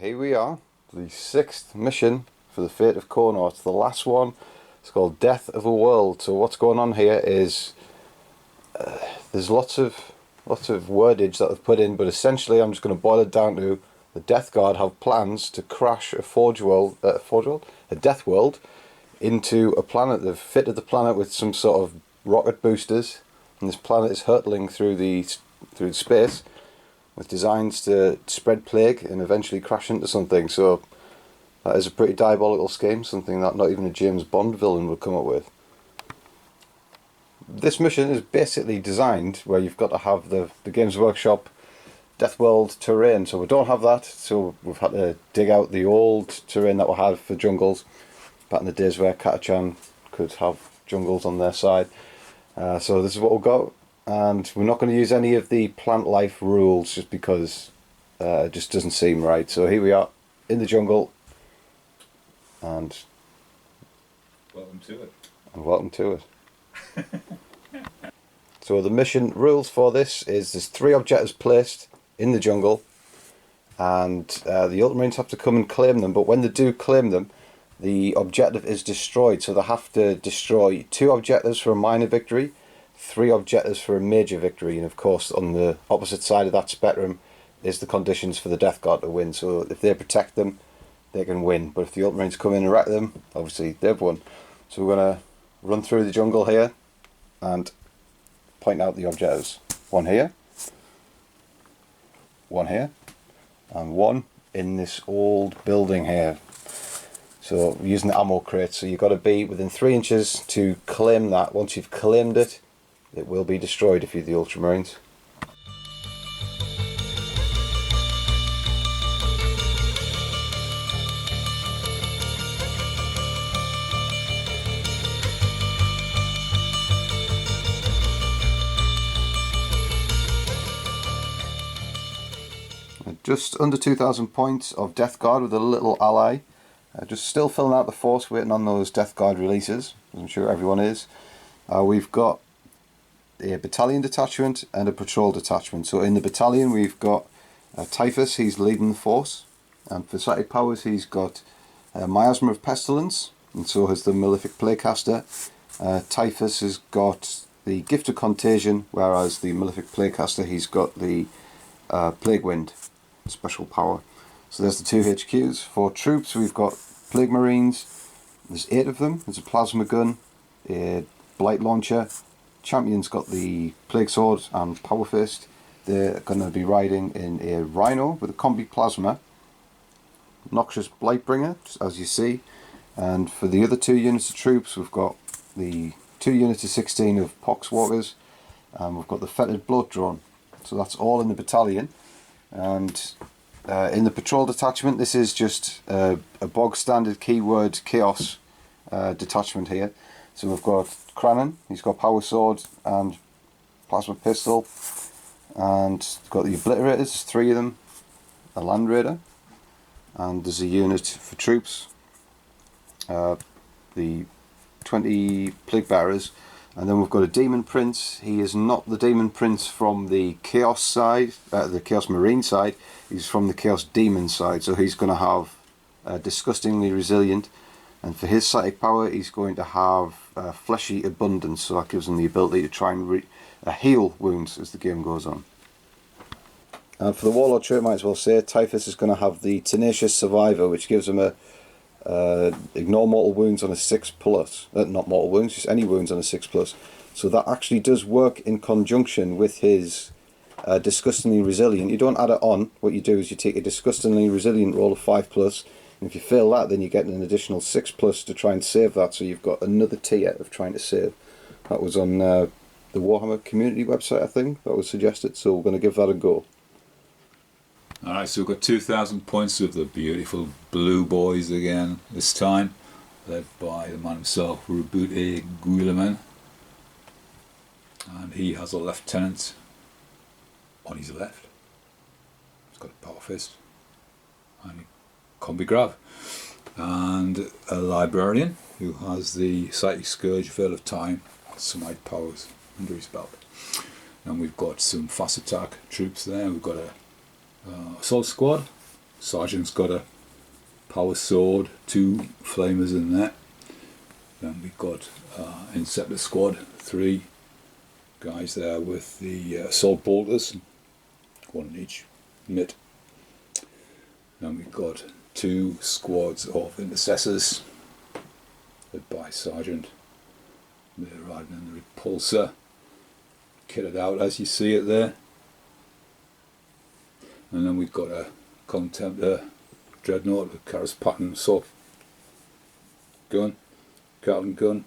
Here we are, the 6th mission for the Fate of Konor. It's the last one. It's called Death of a World. So what's going on here is there's lots of wordage that I've put in, but essentially I'm just going to boil it down to the Death Guard have plans to crash a Death World into a planet. They've fitted the planet with some sort of rocket boosters, and this planet is hurtling through space with designs to spread plague and eventually crash into something. So that is a pretty diabolical scheme, something that not even a James Bond villain would come up with. This mission is basically designed where you've got to have the Games Workshop Death World terrain. So we don't have that, so we've had to dig out the old terrain that we had for jungles back in the days where Katachan could have jungles on their side. So this is what we've got. And we're not going to use any of the plant life rules just because it just doesn't seem right. So here we are in the jungle, and welcome to it. And welcome to it. So the mission rules for this is there's 3 objectives placed in the jungle, and the Ultramarines have to come and claim them. But when they do claim them, the objective is destroyed. So they have to destroy 2 objectives for a minor victory, 3 objectives for a major victory, and of course on the opposite side of that spectrum is the conditions for the Death Guard to win. So if they protect them, they can win, but if the Ultramarines come in and wreck them, obviously they've won. So we're going to run through the jungle here and point out the objectives. 1 here, 1 here, and 1 in this old building here. So we're using the ammo crate, so you've got to be within 3 inches to claim that. Once you've claimed it, it will be destroyed if you're the Ultramarines. Just under 2,000 points of Death Guard with a little ally. Just still filling out the force, waiting on those Death Guard releases, as I'm sure everyone is. We've got a battalion detachment and a patrol detachment. So in the battalion we've got Typhus, he's leading the force, and for psychic powers he's got Miasma of Pestilence, and so has the Malefic Plaguecaster. Typhus has got the Gift of Contagion, whereas the Malefic Plaguecaster, he's got the Plague Wind special power. So there's the 2 HQs. For troops we've got Plague Marines, there's 8 of them. There's a plasma gun, a blight launcher. Champion's got the Plague Sword and Power Fist. They're going to be riding in a Rhino with a Combi Plasma, Noxious Blightbringer, as you see. And for the other 2 units of troops, we've got the 2 units of 16 of Poxwalkers, and we've got the Fetid Blood Drone. So that's all in the battalion. And in the patrol detachment, this is just a bog standard keyword chaos detachment here. So we've got Crannon, he's got Power Sword and Plasma Pistol, and got the Obliterators, 3 of them, a Land Raider, and there's a unit for troops, the 20 Plague Bearers, and then we've got a Demon Prince. He is not the Demon Prince from the Chaos side, the Chaos Marine side, he's from the Chaos Demon side, so he's going to have Disgustingly Resilient. And for his psychic power, he's going to have Fleshy Abundance, so that gives him the ability to try and heal wounds as the game goes on. And for the Warlord trait, might as well say, Typhus is going to have the Tenacious Survivor, which gives him a ignore mortal wounds on a 6+. Not mortal wounds, just any wounds on a 6+. So that actually does work in conjunction with his Disgustingly Resilient. You don't add it on. What you do is you take a Disgustingly Resilient roll of 5+. And if you fail that, then you get an additional 6+ to try and save that, so you've got another tier of trying to save. That was on the Warhammer community website, I think, that was suggested, so we're going to give that a go. Alright, so we've got 2,000 points of the beautiful blue boys again, this time, led by the man himself, Roboute Guilliman. And he has a lieutenant on his left. He's got a Power Fist and a Combi Grab, and a Librarian who has the Psychic Scourge, Veil of Time, and some Might Powers under his belt. And we've got some fast attack troops there. We've got a assault squad Sergeant's got a power sword, 2 flamers in there. Then we've got Inceptor squad, 3 guys there with the assault bolters, 1 in each mitt. Then we've got 2 squads of intercessors led by Sergeant. They're riding in the repulsor, kitted out as you see it there. And then we've got a Contemptor dreadnought with Karas pattern assault gun, Carlton gun.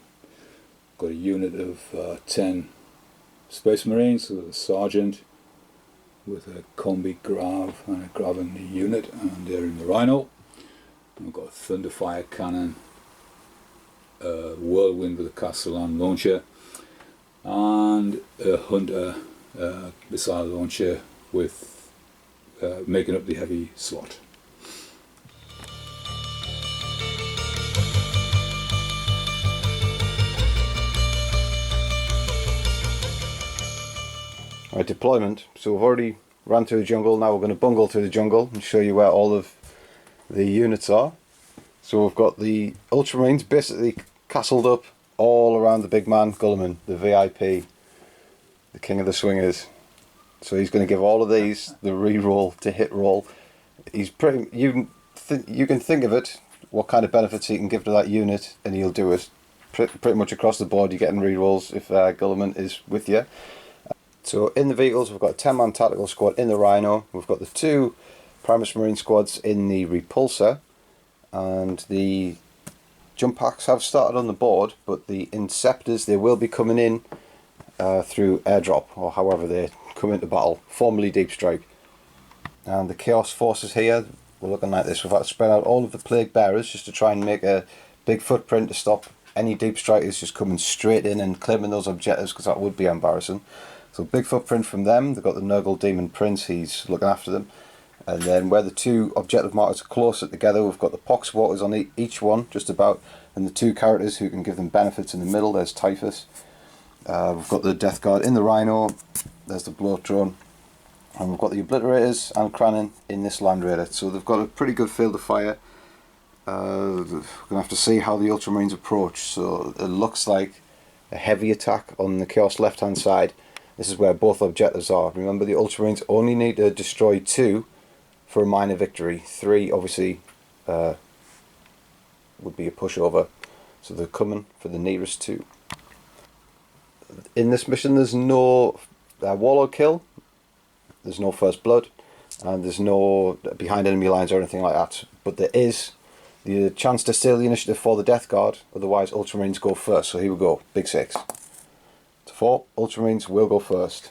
Got a unit of 10 Space Marines with a Sergeant with a combi grav and a grav in the unit, and they're in the Rhino. And we've got a Thunderfire cannon, a Whirlwind with a Castellan launcher, and a Hunter missile launcher with making up the heavy slot. Right, deployment. So we've already ran through the jungle, now we're going to bungle through the jungle and show you where all of the units are. So we've got the Ultramarines basically castled up all around the big man, Guilliman, the VIP, the king of the swingers. So he's going to give all of these the re-roll to hit roll. He's pretty. You can think of it, what kind of benefits he can give to that unit, and he'll do it pretty much across the board. You're getting re-rolls if Guilliman is with you. So in the vehicles, we've got a 10-man tactical squad in the Rhino. We've got the 2 Primus Marine squads in the Repulsor, and the jump packs have started on the board, but the Inceptors, they will be coming in through airdrop, or however they come into battle, formerly Deep Strike. And the Chaos Forces here, we're looking like this. We've had to spread out all of the Plague Bearers just to try and make a big footprint to stop any Deep Strikers just coming straight in and claiming those objectives, because that would be embarrassing. So big footprint from them. They've got the Nurgle Demon Prince, he's looking after them. And then where the 2 objective markers are closer together, we've got the Pox Waters on each one, just about, and the 2 characters who can give them benefits in the middle. There's Typhus. We've got the Death Guard in the Rhino. There's the Bloat Drone. And we've got the Obliterators and Cranon in this Land Raider. So they've got a pretty good field of fire. We're going to have to see how the Ultramarines approach. So it looks like a heavy attack on the Chaos left hand side. This is where both objectives are. Remember, the Ultramarines only need to destroy 2 for a minor victory. 3 obviously would be a pushover. So they're coming for the nearest 2. In this mission there's no warlord kill, there's no first blood, and there's no behind enemy lines or anything like that. But there is the chance to steal the initiative for the Death Guard, otherwise Ultramarines go first. So here we go, big 6 to 4, Ultramarines will go first.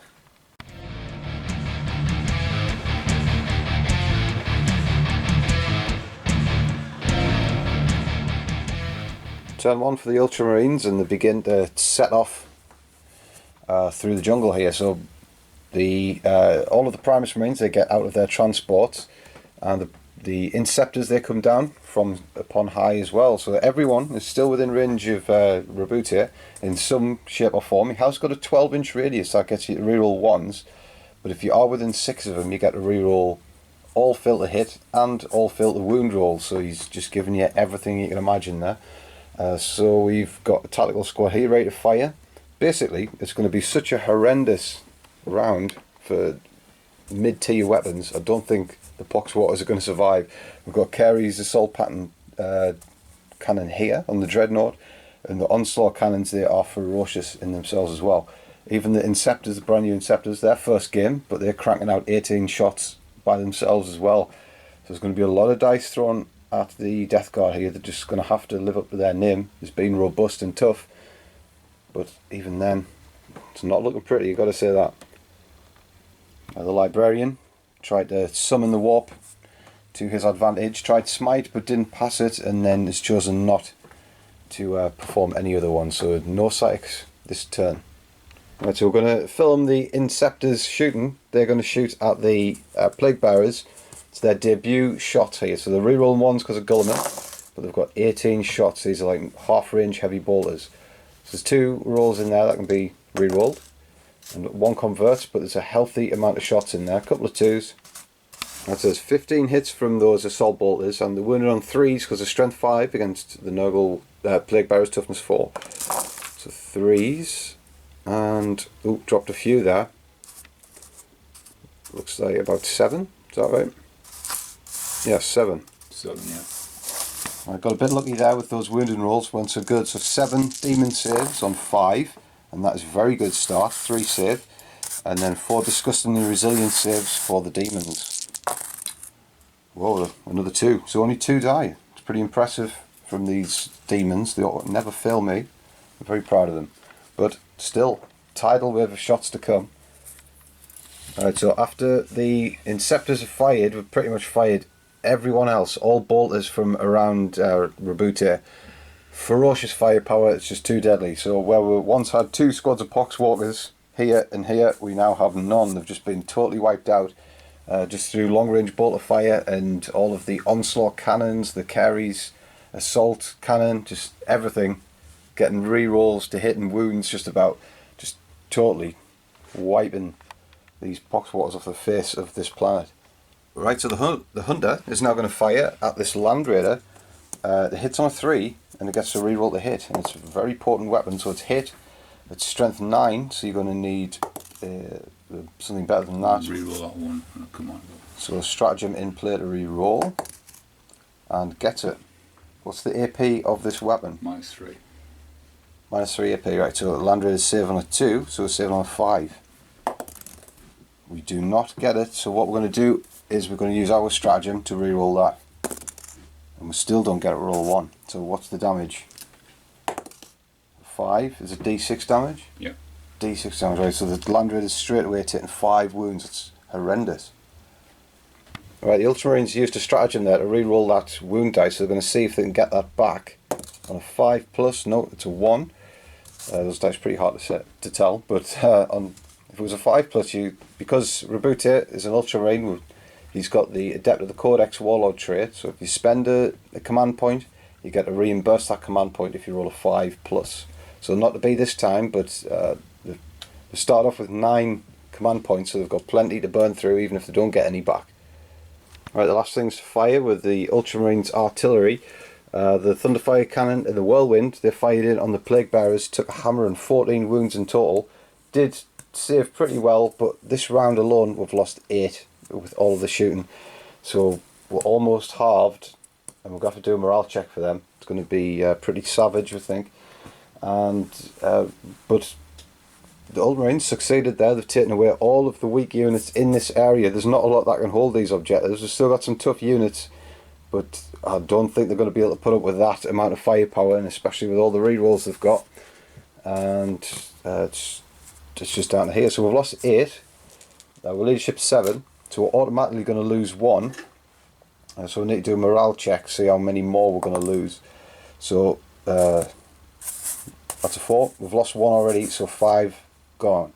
Turn 1 for the Ultramarines, and they begin to set off through the jungle here. So the all of the Primus Marines, they get out of their transports, and the Inceptors, they come down from upon high as well. So everyone is still within range of Roboute here in some shape or form. He has got a 12-inch radius, that gets you to reroll 1s, but if you are within 6 of them, you get to reroll all filter hit and all filter wound rolls. So he's just giving you everything you can imagine there. So we've got a tactical squad here ready to fire. Basically, it's going to be such a horrendous round for mid-tier weapons. I don't think the Pox Waters are going to survive. We've got Carey's assault pattern cannon here on the Dreadnought, and the Onslaught cannons, they are ferocious in themselves as well. Even the Inceptors, the brand new Inceptors, their first game, but they're cranking out 18 shots by themselves as well. So there's going to be a lot of dice thrown at the Death Guard here. They're just going to have to live up to their name as being robust and tough. But even then, it's not looking pretty, you've got to say that. The Librarian tried to summon the warp to his advantage, tried smite but didn't pass it, and then has chosen not to perform any other one. So no psychics this turn. Right, so we're going to film the Inceptors shooting. They're going to shoot at the Plague Bearers. It's their debut shot here. So they're rerolling 1s because of Guilliman, but they've got 18 shots. These are like half-range heavy bolters. So there's 2 rolls in there that can be re-rolled, and 1 converts, but there's a healthy amount of shots in there, a couple of 2s, That says 15 hits from those assault bolters, and they're wounded on 3s because of strength 5 against the Nurgle Plague Bearers toughness 4. So 3s, and ooh, dropped a few there. Looks like about 7. Is that right? Yeah, 7. 7, yeah. I got a bit lucky there with those wounding rolls, weren't so good. So 7 demon saves on 5, and that is a very good start. 3 save, and then 4 disgustingly resilient saves for the demons. Whoa, another 2. So only 2 die. It's pretty impressive from these demons. They never fail me. I'm very proud of them. But still, tidal wave of shots to come. Alright, so after the Inceptors have fired, we've pretty much fired everyone else, all bolters from around Roboute. Ferocious firepower, it's just too deadly. So where we once had 2 squads of Poxwalkers, here and here, we now have none. They've just been totally wiped out. Just through long range bolter fire and all of the onslaught cannons, the carries, assault cannon, just everything getting re-rolls to hit and wounds, just about, just totally wiping these poxwalkers off the face of this planet. Right, so the hunter is now going to fire at this land raider. It hits on a 3 and it gets to re-roll the hit, and it's a very potent weapon. So it's hit, it's strength 9, so you're going to need something better than that. Reroll that one. Oh, come on. So a stratagem in play to re-roll, and gets it. What's the AP of this weapon? -3. -3 AP, right. So the Land Raider's save on a 2, so it's saving on a 5. We do not get it, so what we're going to do is we're going to use our stratagem to re-roll that. And we still don't get it, roll 1. So what's the damage? 5, is it D6 damage? Yeah. D6 damage, right, so the Land Raider's straight away taking 5 wounds. It's horrendous. Right, the Ultramarines used a stratagem there to re-roll that wound dice, so they're going to see if they can get that back. On a 5+, no, it's a 1. Those dice are pretty hard to tell, but if it was a 5+, because Roboute is an Ultramarine, he's got the Adept of the Codex Warlord trait, so if you spend a command point, you get to reimburse that command point if you roll a 5+. So not to be this time, but they start off with 9 command points, so they've got plenty to burn through even if they don't get any back. Right, the last things to fire with the Ultramarines artillery. The Thunderfire Cannon and the Whirlwind, they fired in on the Plague Bearers, took a hammer and 14 wounds in total. Did save pretty well, but this round alone we've lost 8 with all of the shooting. So we're almost halved, and we're going to have to do a morale check for them. It's going to be pretty savage, I think. And but the Ultramarines succeeded there. They've taken away all of the weak units in this area. There's not a lot that can hold these objectives. We've still got some tough units, but I don't think they're going to be able to put up with that amount of firepower, and especially with all the rerolls they've got. And it's just down to here. So we've lost 8. We're leadership 7, so we're automatically going to lose 1. So we need to do a morale check, see how many more we're going to lose. So that's a 4. We've lost 1 already, so 5 gone.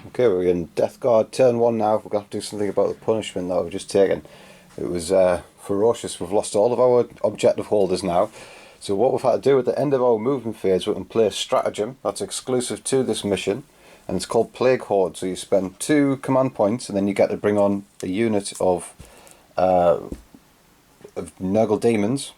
Okay, we're in Death Guard turn 1 now. We're going to have to do something about the punishment that we've just taken. It was ferocious. We've lost all of our objective holders now. So what we've had to do at the end of our movement phase, we can play a stratagem that's exclusive to this mission, and it's called Plague Horde. So you spend 2 command points, and then you get to bring on a unit of Nurgle demons.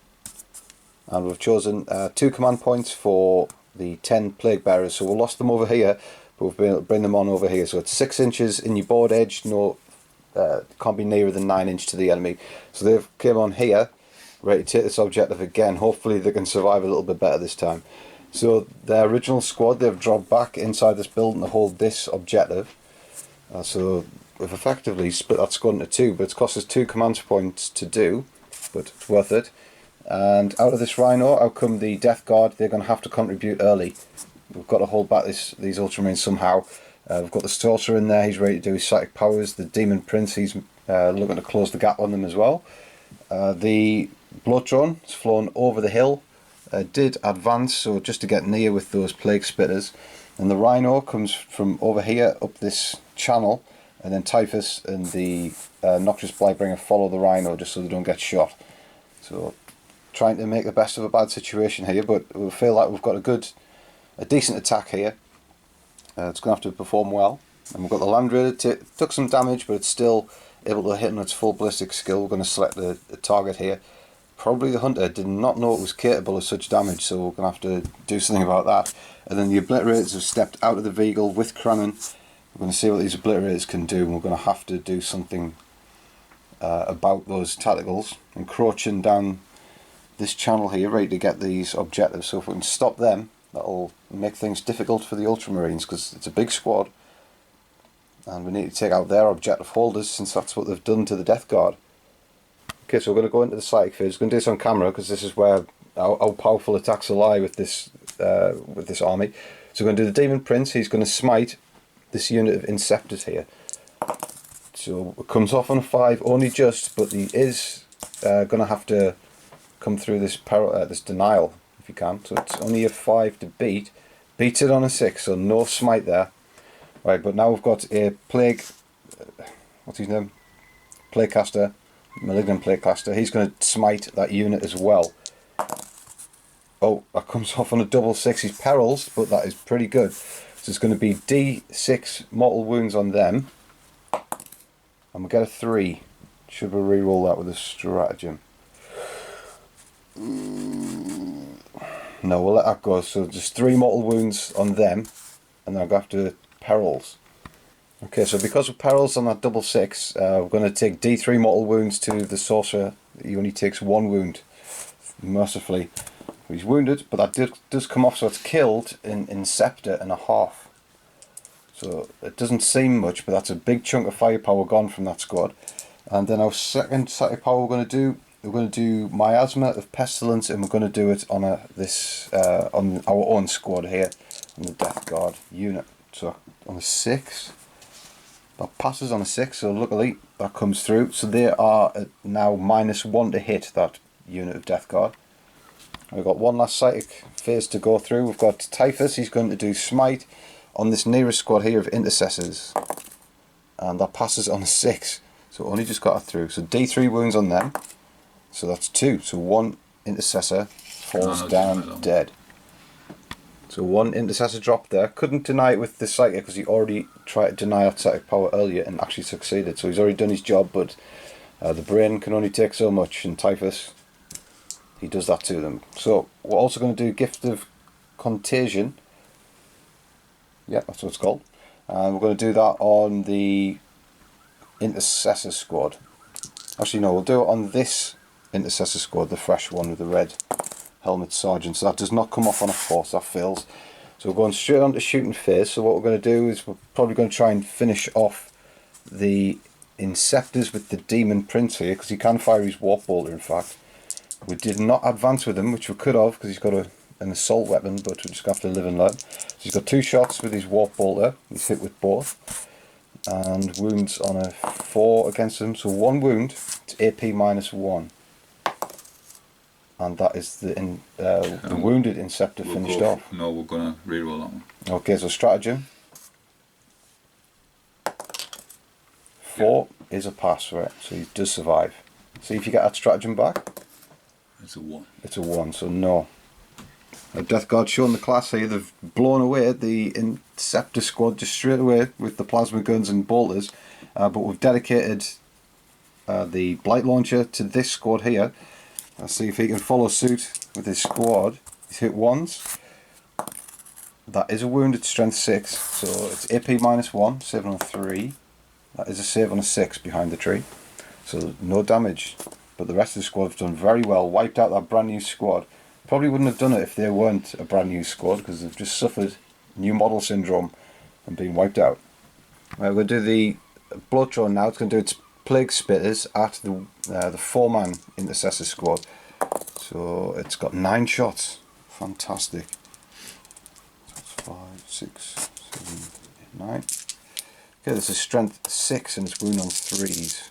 And we've chosen 2 command points for the 10 Plague Bearers. So we lost them over here, but we've been able to bring them on over here. So it's 6 inches in your board edge, no, can't be nearer than 9 inch to the enemy. So they've came on here, ready to take this objective again. Hopefully they can survive a little bit better this time. So their original squad, they've dropped back inside this building to hold this objective. So we've effectively split that squad into 2, but it's cost us 2 command points to do, but it's worth it. And out of this Rhino, out come the Death Guard. They're going to have to contribute early. We've got to hold back these Ultramarines somehow. We've got the Sorcerer in there, he's ready to do his psychic powers. The Demon Prince, he's looking to close the gap on them as well. The Blood Drone has flown over the hill, did advance, so just to get near with those Plague Spitters. And the Rhino comes from over here up this channel, and then Typhus and the Noxious Blightbringer follow the Rhino just so they don't get shot. So trying to make the best of a bad situation here, but we feel like we've got a decent attack here. It's going to have to perform well. And we've got the Land Raider, took some damage, but it's still able to hit on its full ballistic skill. We're going to select the target here. Probably the Hunter did not know it was capable of such damage, so we're going to have to do something about that. And then the Obliterators have stepped out of the vehicle with Crannon. We're going to see what these Obliterators can do, and we're going to have to do something about those tacticals, encroaching down this channel here, ready to get these objectives. So if we can stop them, that'll make things difficult for the Ultramarines, because it's a big squad, and we need to take out their objective holders, since that's what they've done to the Death Guard. Okay, so we're going to go into the psychic phase. We're going to do this on camera, because this is where how powerful attacks will lie with this army. So we're going to do the Demon Prince. He's going to smite this unit of Inceptors here. So it comes off on a 5, only just, but he is going to have to come through this this denial if he can. So it's only a 5 to beat. Beats it on a 6, so no smite there. Right, but now we've got a Plague, what's his name? Plaguecaster, Malignant Plaguecaster. He's going to smite that unit as well. Oh, that comes off on a double 6. He's perils, but that is pretty good. So it's going to be D6 mortal wounds on them. And we'll get a 3. Should we re-roll that with a stratagem? No, we'll let that go. So just 3 mortal wounds on them, and then I'll go after perils. Okay, so because of perils on that double 6, we're going to take D3 mortal wounds to the sorcerer. He only takes 1 wound, mercifully. He's wounded, but that does come off, so it's killed in Scepter and a half. So it doesn't seem much, but that's a big chunk of firepower gone from that squad. And then our second psychic power we're going to do Miasma of Pestilence, and we're going to do it on on our own squad here, on the Death Guard unit. So on a 6, that passes on a 6, so luckily that comes through. So they are now -1 to hit that unit of Death Guard. We've got one last psychic phase to go through. We've got Typhus. He's going to do Smite on this nearest squad here of Intercessors, and that passes on a 6, so only just got it through. So D3 wounds on them, so that's 2, so 1 Intercessor falls down dead. So 1 Intercessor dropped there. Couldn't deny it with the Psychic, because he already tried to deny that Psychic power earlier and actually succeeded, so he's already done his job, but the brain can only take so much, and Typhus, he does that to them. So we're also going to do Gift of Contagion. Yeah, that's what it's called. And we're going to do that on the Intercessor squad. Actually, no, we'll do it on this Intercessor squad, the fresh one with the red helmet sergeant. So that does not come off on a 4, so that fails. So we're going straight on to shooting phase. So what we're going to do is we're probably going to try and finish off the Inceptors with the Demon Prince here, because he can fire his Warp Bolter, in fact. We did not advance with him, which we could have, because he's got an assault weapon, but we just have to live and learn. So he's got 2 shots with his Warp Bolter. He's hit with both, and wounds on a 4 against him. So 1 wound, it's AP -1, and that is the wounded Inceptor finished off. No, we're gonna reroll that one. Okay, so stratagem 4 is a pass, right? So he does survive. See if you get that stratagem back. It's a 1. It's a 1, so no. The Death Guard showing the class here. They've blown away the Inceptor squad just straight away with the plasma guns and bolters, but we've dedicated the Blight Launcher to this squad here. Let's see if he can follow suit with his squad. He's hit once. That is a wound at strength 6, so it's AP -1, save on a 3. That is a save on a 6 behind the tree, so no damage. But the rest of the squad have done very well, wiped out that brand new squad. Probably wouldn't have done it if they weren't a brand new squad, because they've just suffered new model syndrome and been wiped out. Right, we're going to do the blood draw now. It's going to do its Plague Spitters at the 4-man Intercessor squad. So it's got 9 shots. Fantastic. That's 5, 6, 7, 8, 9. Okay, this is strength 6 and it's wound on 3s.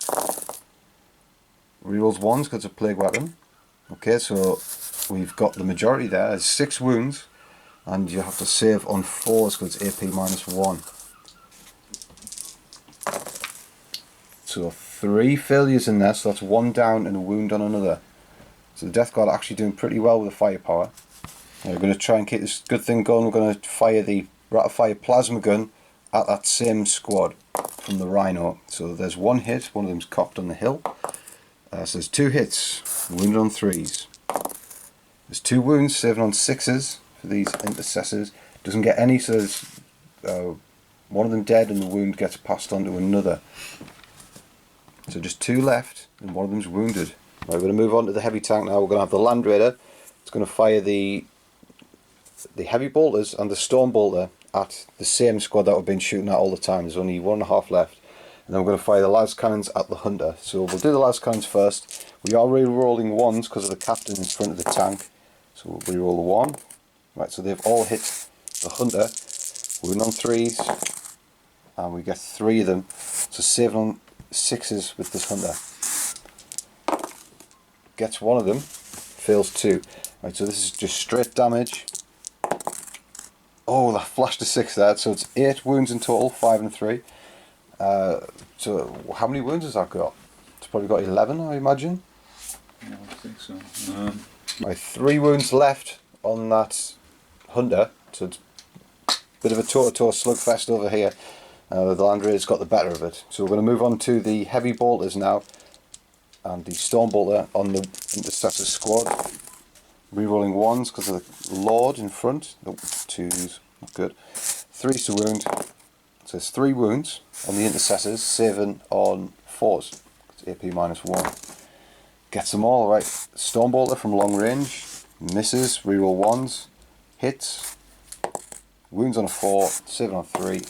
Rerolls 1s because it's a plague weapon. Okay, so we've got the majority there. There's 6 wounds, and you have to save on 4s because it's AP -1. So 3 failures in there, so that's 1 down and a wound on another. So the Death Guard are actually doing pretty well with the firepower. Now we're going to try and keep this good thing going. We're going to fire the Ratifire plasma gun at that same squad from the Rhino. So there's one hit, one of them's cocked on the hill. So there's 2 hits, wounded on 3s. There's 2 wounds, saving on 6s for these intercessors. Doesn't get any, so there's one of them dead and the wound gets passed on to another. So just 2 left and one of them's wounded. Right, we're going to move on to the heavy tank now. We're going to have the Land Raider. It's going to fire the heavy bolters and the storm bolter at the same squad that we've been shooting at all the time. There's only 1.5 left. And then we're going to fire the las cannons at the hunter. So we'll do the las cannons first. We are re-rolling 1s because of the captain in front of the tank. So we'll re-roll the 1. Right, so they've all hit the hunter. Wound on 3s. And we get 3 of them. So 7 on 6s with this hunter. Gets 1 of them. Fails 2. Right, so this is just straight damage. Oh, that flashed a 6 there. So it's 8 wounds in total, 5 and 3. So how many wounds has that got? It's probably got 11, I imagine. Yeah, I think so. Right, 3 wounds left on that hunter, so it's a bit of a toe-to-toe slugfest over here. The Land Raider's got the better of it. So we're going to move on to the heavy bolters now, and the storm bolter on the intercessor squad. Rerolling 1s because of the Lord in front. Nope, 2s, not good. 3's to wound. So there's 3 wounds on the intercessors, 7 on 4s. It's AP -1. Gets them all, right. Stormbolter from long range, misses, reroll 1s, hits, wounds on a 4, 7 on 3.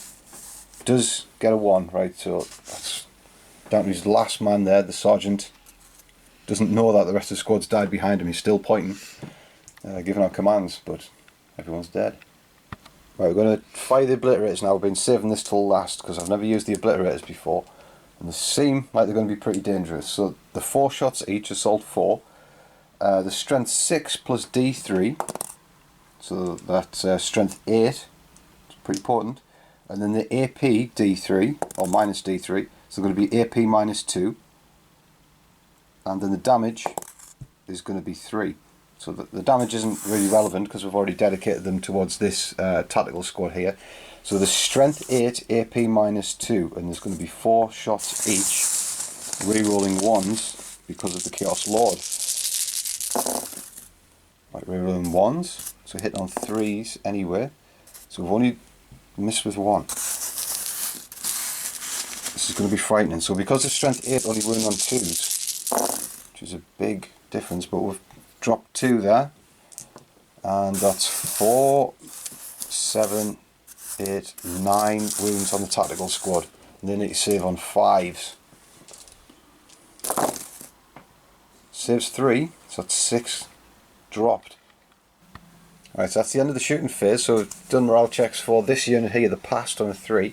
Does get a 1, right, so that's down to his last man there. The sergeant doesn't know that the rest of the squad's died behind him. He's still pointing, giving out commands, but everyone's dead. Right, we're going to fire the obliterators now. We've been saving this till last because I've never used the obliterators before, and they seem like they're going to be pretty dangerous. So the 4 shots each, assault 4, the strength 6 plus D3, so that's strength 8, it's pretty important, and then the AP D3, or minus D3, so going to be AP -2, and then the damage is going to be 3. So the damage isn't really relevant because we've already dedicated them towards this tactical squad here. So the strength 8, AP -2, and there's going to be 4 shots each, re-rolling 1s because of the Chaos Lord. Right, re-rolling 1s, so hitting on 3s anyway. So we've only missed with 1. This is going to be frightening. So because the strength 8 only wound on 2s, which is a big difference, but we've dropped 2 there, and that's 4, 7, 8, 9 wounds on the tactical squad, and they need to save on 5s. Saves 3, so that's 6 dropped. Right, so that's the end of the shooting phase. So we've done morale checks for this unit here, the past on a 3,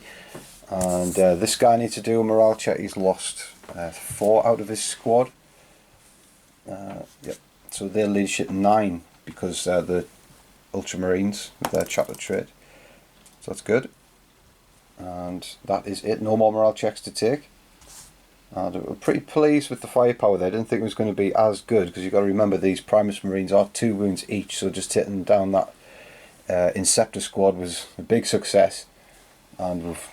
and this guy needs to do a morale check. He's lost 4 out of his squad. Yep. So their leadership 9 because the Ultramarines with their chapter trait. So that's good. And that is it. No more morale checks to take. And we're pretty pleased with the firepower there. I didn't think it was going to be as good because you've got to remember these Primus Marines are 2 wounds each. So just hitting down that Inceptor squad was a big success. And we've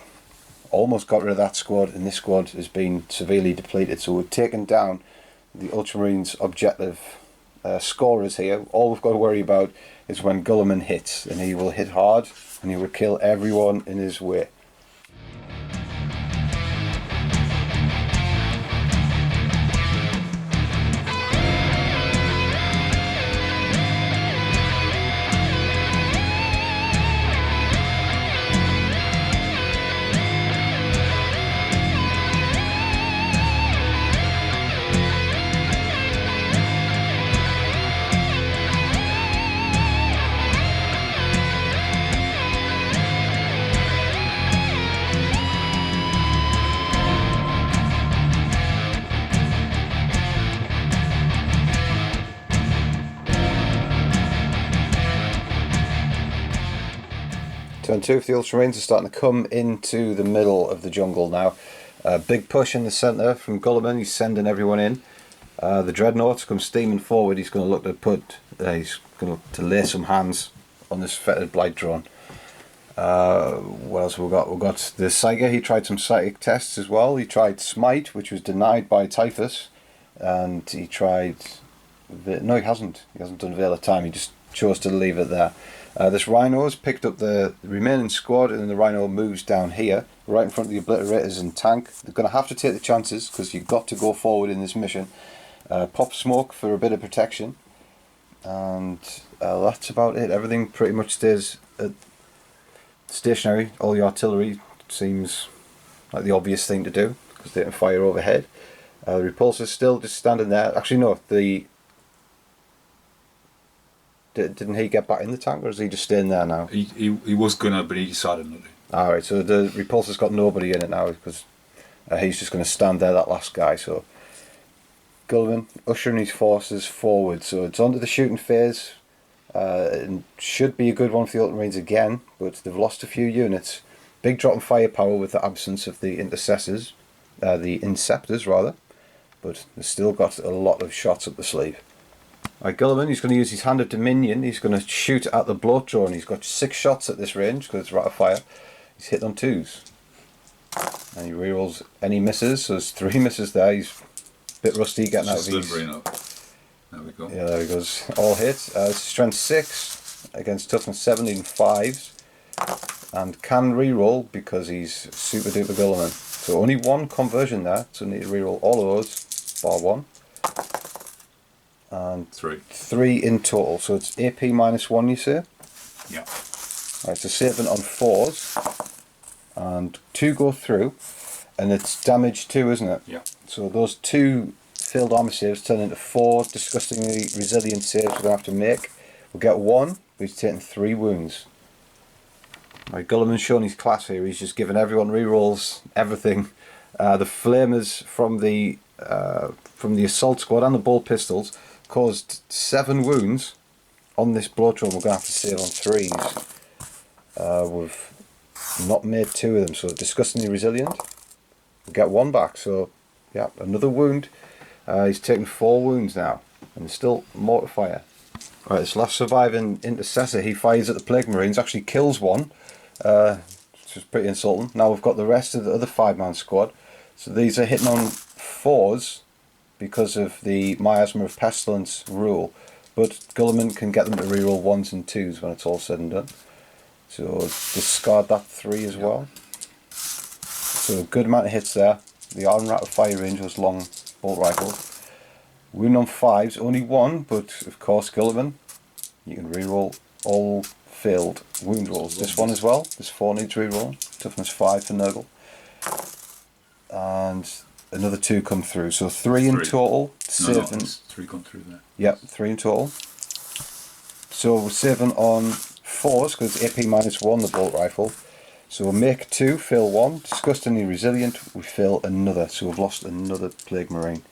almost got rid of that squad, and this squad has been severely depleted. So we've taken down the Ultramarines' objective scorers here. All we've got to worry about is when Guilliman hits, and he will hit hard and he will kill everyone in his way. Turn 2 for the Ultramarines are starting to come into the middle of the jungle now. Big push in the centre from Guilliman, he's sending everyone in. The Dreadnought comes steaming forward. He's going to look to put. He's going to lay some hands on this fetid Blight drone. What else have we got? We've got the Psyker. He tried some psychic tests as well. He tried Smite, which was denied by Typhus, and he tried. No, he hasn't. He hasn't done Veil of Time. He just chose to leave it there. This Rhino's picked up the remaining squad, and then the Rhino moves down here, right in front of the Obliterators and tank. They're going to have to take the chances because you've got to go forward in this mission. Pop smoke for a bit of protection, and that's about it. Everything pretty much stays stationary. All the artillery seems like the obvious thing to do because they can fire overhead. The repulsor's still just standing there. Actually, no. Didn't he get back in the tank, or is he just staying there now? He was gonna, but he decided not to. Alright, so the repulsor's got nobody in it now because he's just going to stand there, that last guy. So Guilliman ushering his forces forward. So it's onto the shooting phase. It should be a good one for the Ultramarines again, but they've lost a few units. Big drop in firepower with the absence of the intercessors, the inceptors rather, but they've still got a lot of shots up the sleeve. Right, Guilliman, he's going to use his Hand of Dominion. He's going to shoot at the bloat drone. He's got 6 shots at this range because it's rate of fire. He's hit on 2s. And he rerolls any misses, so there's 3 misses there. He's a bit rusty getting out of these. There we go. Yeah, there he goes. All hit. Strength 6 against toughness 7 in 5s. And can reroll because he's super duper Guilliman. So only 1 conversion there, so need to reroll all of those, bar 1. And 3 in total, so it's AP -1, you say? Yeah. Right, so saving on 4s, and 2 go through, and it's damage 2, isn't it? Yeah. So those 2 failed armor saves turn into 4 disgustingly resilient saves we're going to have to make. We'll get 1, but he's taking 3 wounds. Right, Guilliman's showing his class here. He's just giving everyone rerolls, everything. The flamers from the assault squad and the ball pistols caused 7 wounds on this blow drone. We're going to have to save on 3s. We've not made 2 of them, so disgustingly resilient. We'll get 1 back, so yeah, another wound. He's taken 4 wounds now, and there's still more to fire. Right, this last surviving intercessor, he fires at the Plague Marines, actually kills 1, which is pretty insulting. Now we've got the rest of the other 5-man squad, so these are hitting on 4s because of the Miasma of Pestilence rule, but Guilliman can get them to reroll 1s and 2s when it's all said and done. So discard that 3 as well. So a good amount of hits there. The arm rate of fire range was long bolt rifle. Wound on 5s, only 1, but of course Guilliman, you can reroll all failed wound rolls. This one as well, this 4 needs reroll. Toughness 5 for Nurgle. And another 2 come through, so 3 in total. No, 3 come through there. Yep, 3 in total. So we're saving on 4s because AP -1 the bolt rifle. So we'll make 2, fail 1. Disgustingly resilient, we fail another, so we've lost another Plague Marine.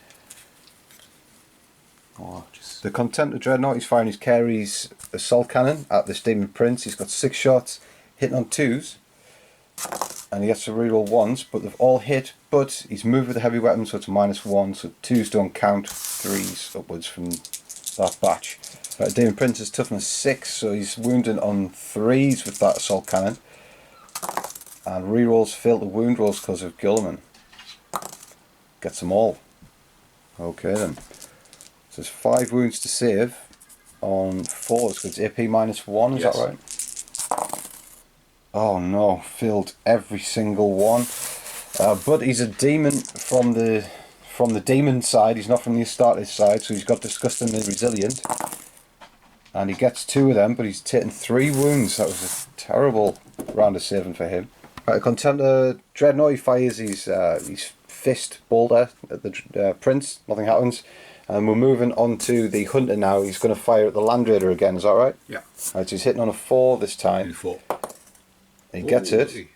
Oh, the Contemptor Dreadnought, he's firing his Carey's assault cannon at this Demon Prince. He's got 6 shots, hitting on 2s. And he gets to reroll 1s, but they've all hit, but he's moved with a heavy weapon, so it's -1, so 2s don't count, 3s upwards from that batch. Demon Prince is toughness 6, so he's wounded on 3s with that assault cannon. And rerolls fail the wound rolls because of Guilliman. Gets them all. Okay then. So there's 5 wounds to save on 4s because it's AP -1, is that right? Oh no, failed every single one. But he's a demon from the demon side, he's not from the Astartes side, so he's got disgustingly resilient. And he gets 2 of them, but he's taken 3 wounds. That was a terrible round of saving for him. Right, Contemptor Dreadnought, he fires his fist boulder at the Prince, nothing happens. And we're moving on to the Hunter now. He's going to fire at the Land Raider again, is that right? Yeah. Right, so he's hitting on a 4 this time. 4. He gets it.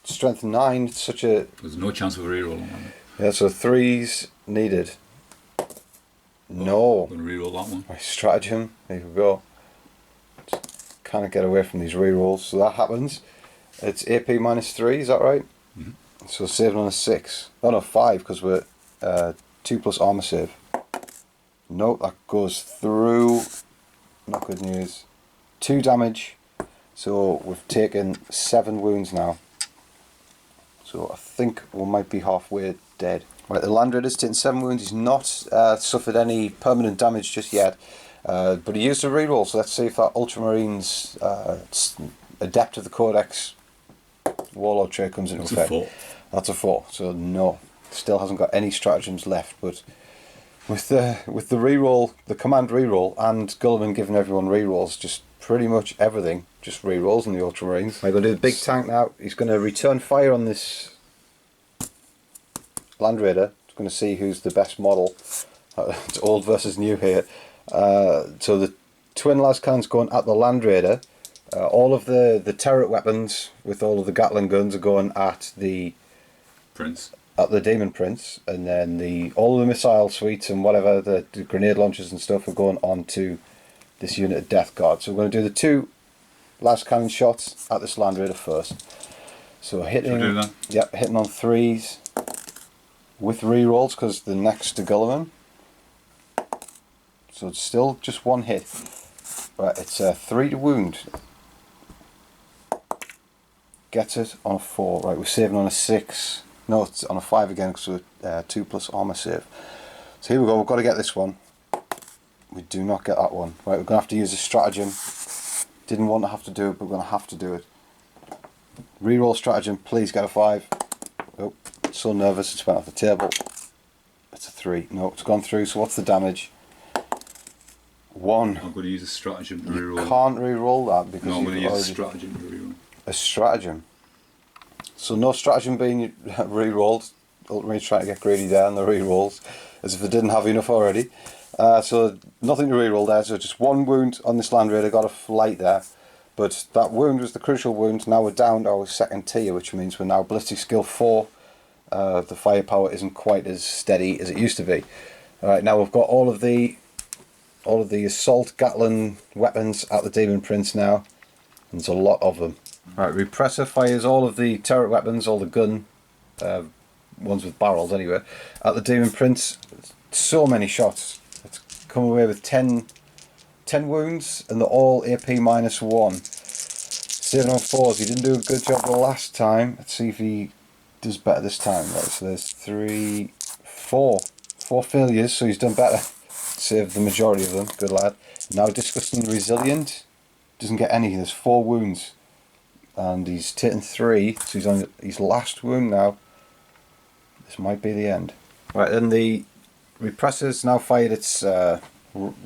Strength 9, such a... There's no chance of a reroll on that. Yeah, so 3s needed. No. I'm going to reroll that one. My stratagem, there we go. Kind of get away from these rerolls, so that happens. It's AP -3, is that right? Mm-hmm. So saving on a 6. Oh no, 5, because we're 2 plus armor save. No, that goes through. Not good news. 2 damage. So we've taken 7 wounds now. So I think we might be halfway dead. Right, the Land Raider's taken 7 wounds. He's not suffered any permanent damage just yet. But he used a reroll, so let's see if that Ultramarines Adept of the Codex Warlord trait comes into effect. That's a 4. That's a 4, so no. Still hasn't got any stratagems left, but with the reroll, the command reroll, and Guilliman giving everyone rerolls, just pretty much everything, just rerolls in the Ultramarines. We're going to do the big tank now. He's going to return fire on this Land Raider. He's going to see who's the best model. It's old versus new here. So the twin lascans going at the Land Raider. All of the turret weapons with all of the Gatling guns are going at the Prince. At the Demon Prince, and then all of the missile suites and whatever, the grenade launchers and stuff are going on to this unit of Death Guard. So we're going to do the 2 last cannon shots at this Land Raider first. So hitting, yep, hitting on 3s with rerolls because the next to Guilliman. So it's still just 1 hit. Right, it's a 3 to wound. Gets it on a 4. Right, we're saving on a 6. No, it's on a 5 again because we're 2 plus armor save. So here we go, we've got to get this one. We do not get that one. Right, we're going to have to use a stratagem. Didn't want to have to do it, but we're going to have to do it. Reroll stratagem, please get a 5. Oh, so nervous it's went off the table. It's a 3. No, it's gone through, so what's the damage? 1. I'm going to use a stratagem to reroll. You can't reroll that because no, I'm going to use already... a stratagem to reroll. A stratagem. So no stratagem being re-rolled. Ultimately trying to get greedy there on the re-rolls, as if they didn't have enough already. So nothing to re-roll there, so just 1 wound on this Land Raider, got a flight there. But that wound was the crucial wound. Now we're down to our 2nd tier, which means we're now Ballistic Skill 4. The firepower isn't quite as steady as it used to be. Alright, now we've got all of the assault Gatling weapons at the Demon Prince now. And there's a lot of them. Right, Repressor fires all of the turret weapons, all the gun ones with barrels anyway, at the Demon Prince. So many shots. It's come away with 10 wounds, and they're all AP -1. 7 on 4s. He didn't do a good job the last time. Let's see if he does better this time. Right, so there's 3, 4 failures, so he's done better. Saved the majority of them. Good lad. Now Disgustingly Resilient. Doesn't get any. There's 4 wounds. And he's taken 3, so he's on his last wound now. This might be the end. Right, then the Repressor's now fired its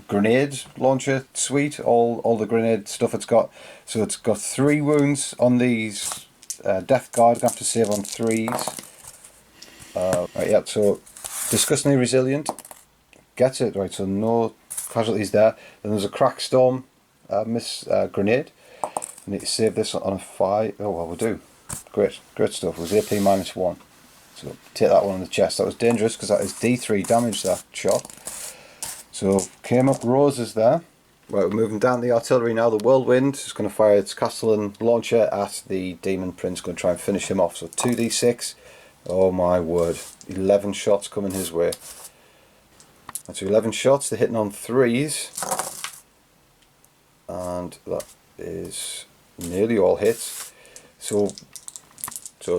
grenade launcher suite, all the grenade stuff it's got. So it's got 3 wounds on these Death Guard, gonna have to save on 3s. Right, yeah, so Disgustingly Resilient, gets it, right, so no casualties there. Then there's a Crack Storm grenade. I need to save this on a 5. Oh well, we'll do. Great stuff. It was AP -1. So take that one on the chest. That was dangerous because that is D3 damage, that shot. So came up roses there. Right, we're moving down the artillery now. The Whirlwind is going to fire its Castellan launcher at the Demon Prince, going to try and finish him off. So 2d6. Oh my word. 11 shots coming his way. That's 11 shots. They're hitting on 3s. And that is nearly all hits. So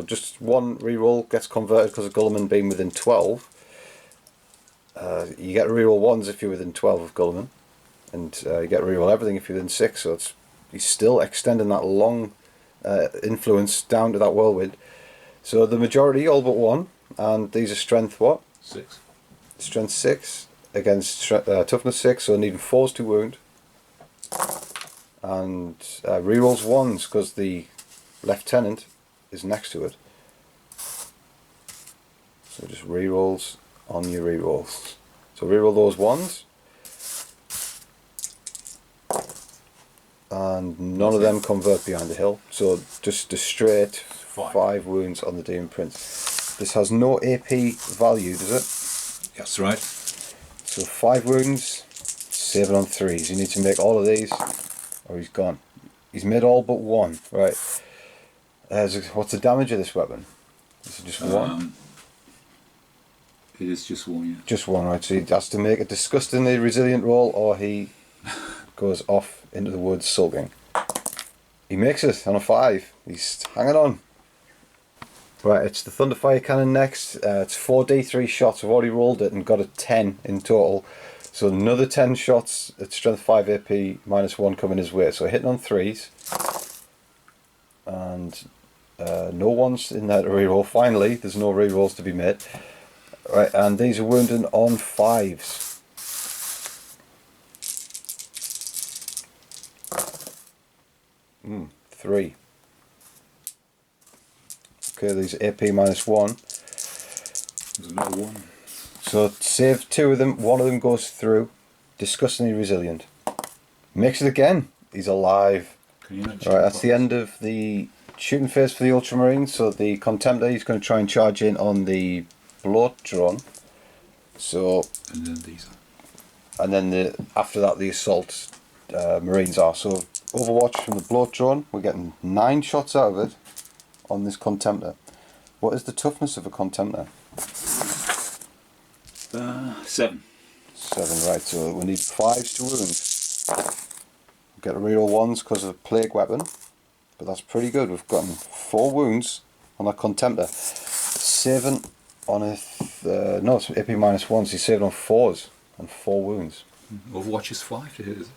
just 1 reroll gets converted because of Guilliman being within 12. You get to reroll 1s if you're within 12 of Guilliman, and you get to reroll everything if you're within 6. So he's still extending that long influence down to that Whirlwind. So the majority, all but 1, and these are strength what? 6. Strength 6 against toughness 6, so needing 4s to wound. And rerolls 1s because the lieutenant is next to it. So just rerolls on your rerolls. So reroll those 1s. And none of them convert behind the hill. So just a straight 5 wounds on the Demon Prince. This has no AP value, does it? That's right. So 5 wounds, 7 on 3s. You need to make all of these, or he's gone. He's made all but 1. Right. What's the damage of this weapon? Is it just 1? It is just one, yeah. Just one, right? So he has to make a disgustingly resilient roll, or he goes off into the woods sulking. He makes it on a 5. He's hanging on. Right, it's the Thunderfire Cannon next. It's 4d3 shots. I've already rolled it and got a 10 in total. So another 10 shots at strength 5 AP -1 coming his way. So hitting on 3s. And no ones in there to reroll. Finally, there's no rerolls to be made. Right, and these are wounding on 5s. Three. Okay, these are AP -1. There's another one. So save 2 of them, 1 of them goes through. Disgustingly resilient. Makes it again. He's alive. Right, that's the end of the shooting phase for the Ultramarines. So the Contemptor, he's going to try and charge in on the Bloat Drone. So, and then these are. And then after that the Assault Marines are. So Overwatch from the Bloat Drone, we're getting 9 shots out of it on this Contemptor. What is the toughness of a Contemptor? 7. 7, right, so we need 5s to wound. We'll get a reroll 1s because of Plague Weapon, but that's pretty good. We've gotten 4 wounds on that Contemptor. 7 on a... no, it's AP -1, so he's saving on 4s and 4 wounds. Overwatch is 5 to hit, is it?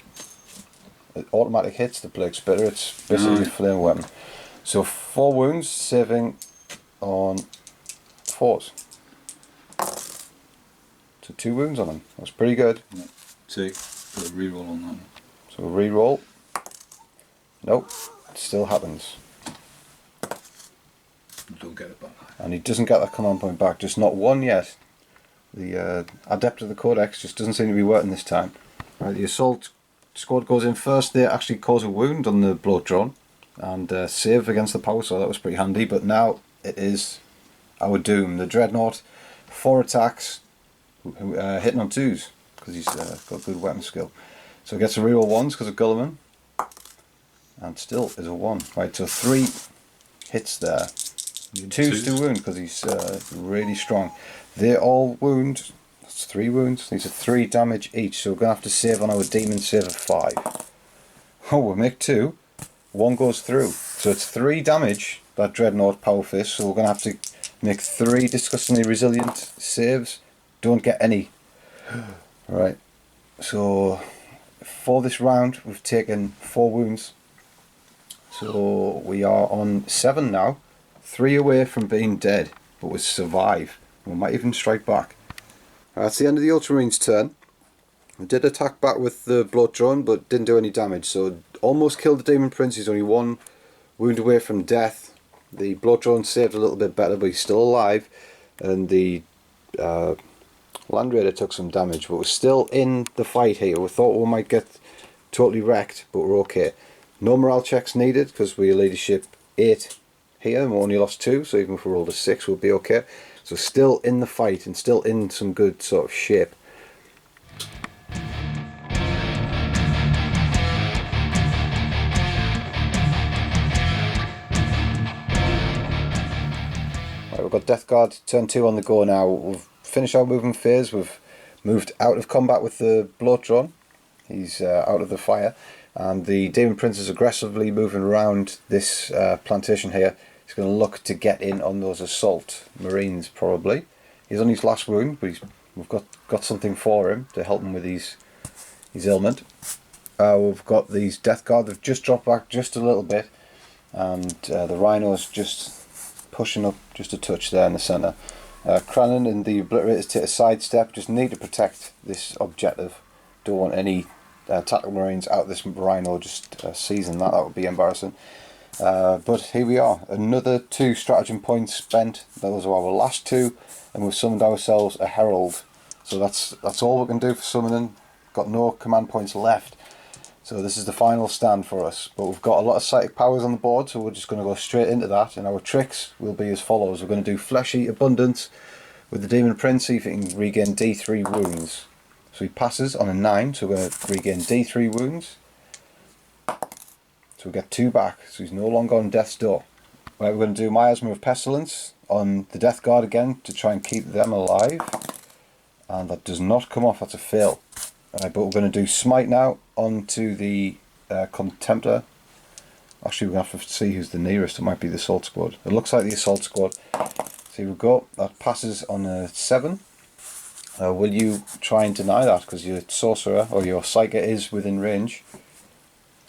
It automatic hits the Plague Spitter, it's basically a flame weapon. So 4 wounds, saving on 4s. So 2 wounds on him. That's pretty good. Yeah. See, put a reroll on that. So reroll. Nope, it still happens. Don't get it back. And he doesn't get that command point back, just not one yet. The Adept of the Codex just doesn't seem to be working this time. Right, the Assault squad goes in first. They actually cause a wound on the Bloat Drone and save against the power, so that was pretty handy. But now it is our doom. The Dreadnought, 4 attacks, hitting on 2s because he's got good weapon skill. So he gets a reroll 1s because of Guilliman, and still is a 1. Right, so 3 hits there. 2s to wound because he's really strong. They all wound. That's 3 wounds. These are 3 damage each, so we're going to have to save on our demon save of 5. Oh, we'll make 2. 1 goes through. So it's 3 damage, that Dreadnought Power Fist, so we're going to have to make 3 disgustingly resilient saves. Don't get any. Right, so for this round we've taken 4 wounds. So we are on 7 now. 3 away from being dead, but we survive. We might even strike back. That's the end of the Ultramarines' turn. We did attack back with the Bloat Drone, but didn't do any damage. So almost killed the Demon Prince. He's only 1 wound away from death. The Bloat Drone saved a little bit better, but he's still alive. And the Land Raider took some damage, but we're still in the fight here. We thought we might get totally wrecked, but we're okay. No morale checks needed because we leadership 8 here, and we only lost 2, so even if we rolled a 6 we'll be okay. So still in the fight and still in some good sort of shape. Right, we've got Death Guard turn 2 on the go now. We've finished our movement phase. We've moved out of combat with the Bloat Drone. He's out of the fire. And the Demon Prince is aggressively moving around this plantation here. He's going to look to get in on those Assault Marines probably. He's on his last wound, but we've got something for him to help him with his ailment. We've got these Death Guard. They've just dropped back just a little bit, and the Rhino's just pushing up just a touch there in the centre. Crannan and the Obliterators take a sidestep. Just need to protect this objective. Don't want any tactical Marines out of this Rhino just seizing that. That would be embarrassing. But here we are, another 2 stratagem points spent. Those are our last 2, and we've summoned ourselves a Herald. So that's all we can do for summoning. Got no command points left. So this is the final stand for us. But we've got a lot of psychic powers on the board, so we're just going to go straight into that. And our tricks will be as follows. We're going to do Flesh Eat Abundance with the Demon Prince, see if it can regain D3 wounds. So he passes on a 9, so we're going to regain D3 wounds. So we get 2 back, so he's no longer on death's door. Right, we're going to do Miasma of Pestilence on the Death Guard again to try and keep them alive. And that does not come off, that's a fail. But we're going to do Smite now onto the Contemptor. Actually, we're going to have to see who's the nearest. It might be the Assault Squad. It looks like the Assault Squad. So here we go. That passes on a 7. Will you try and deny that because your Sorcerer or your Psyker is within range?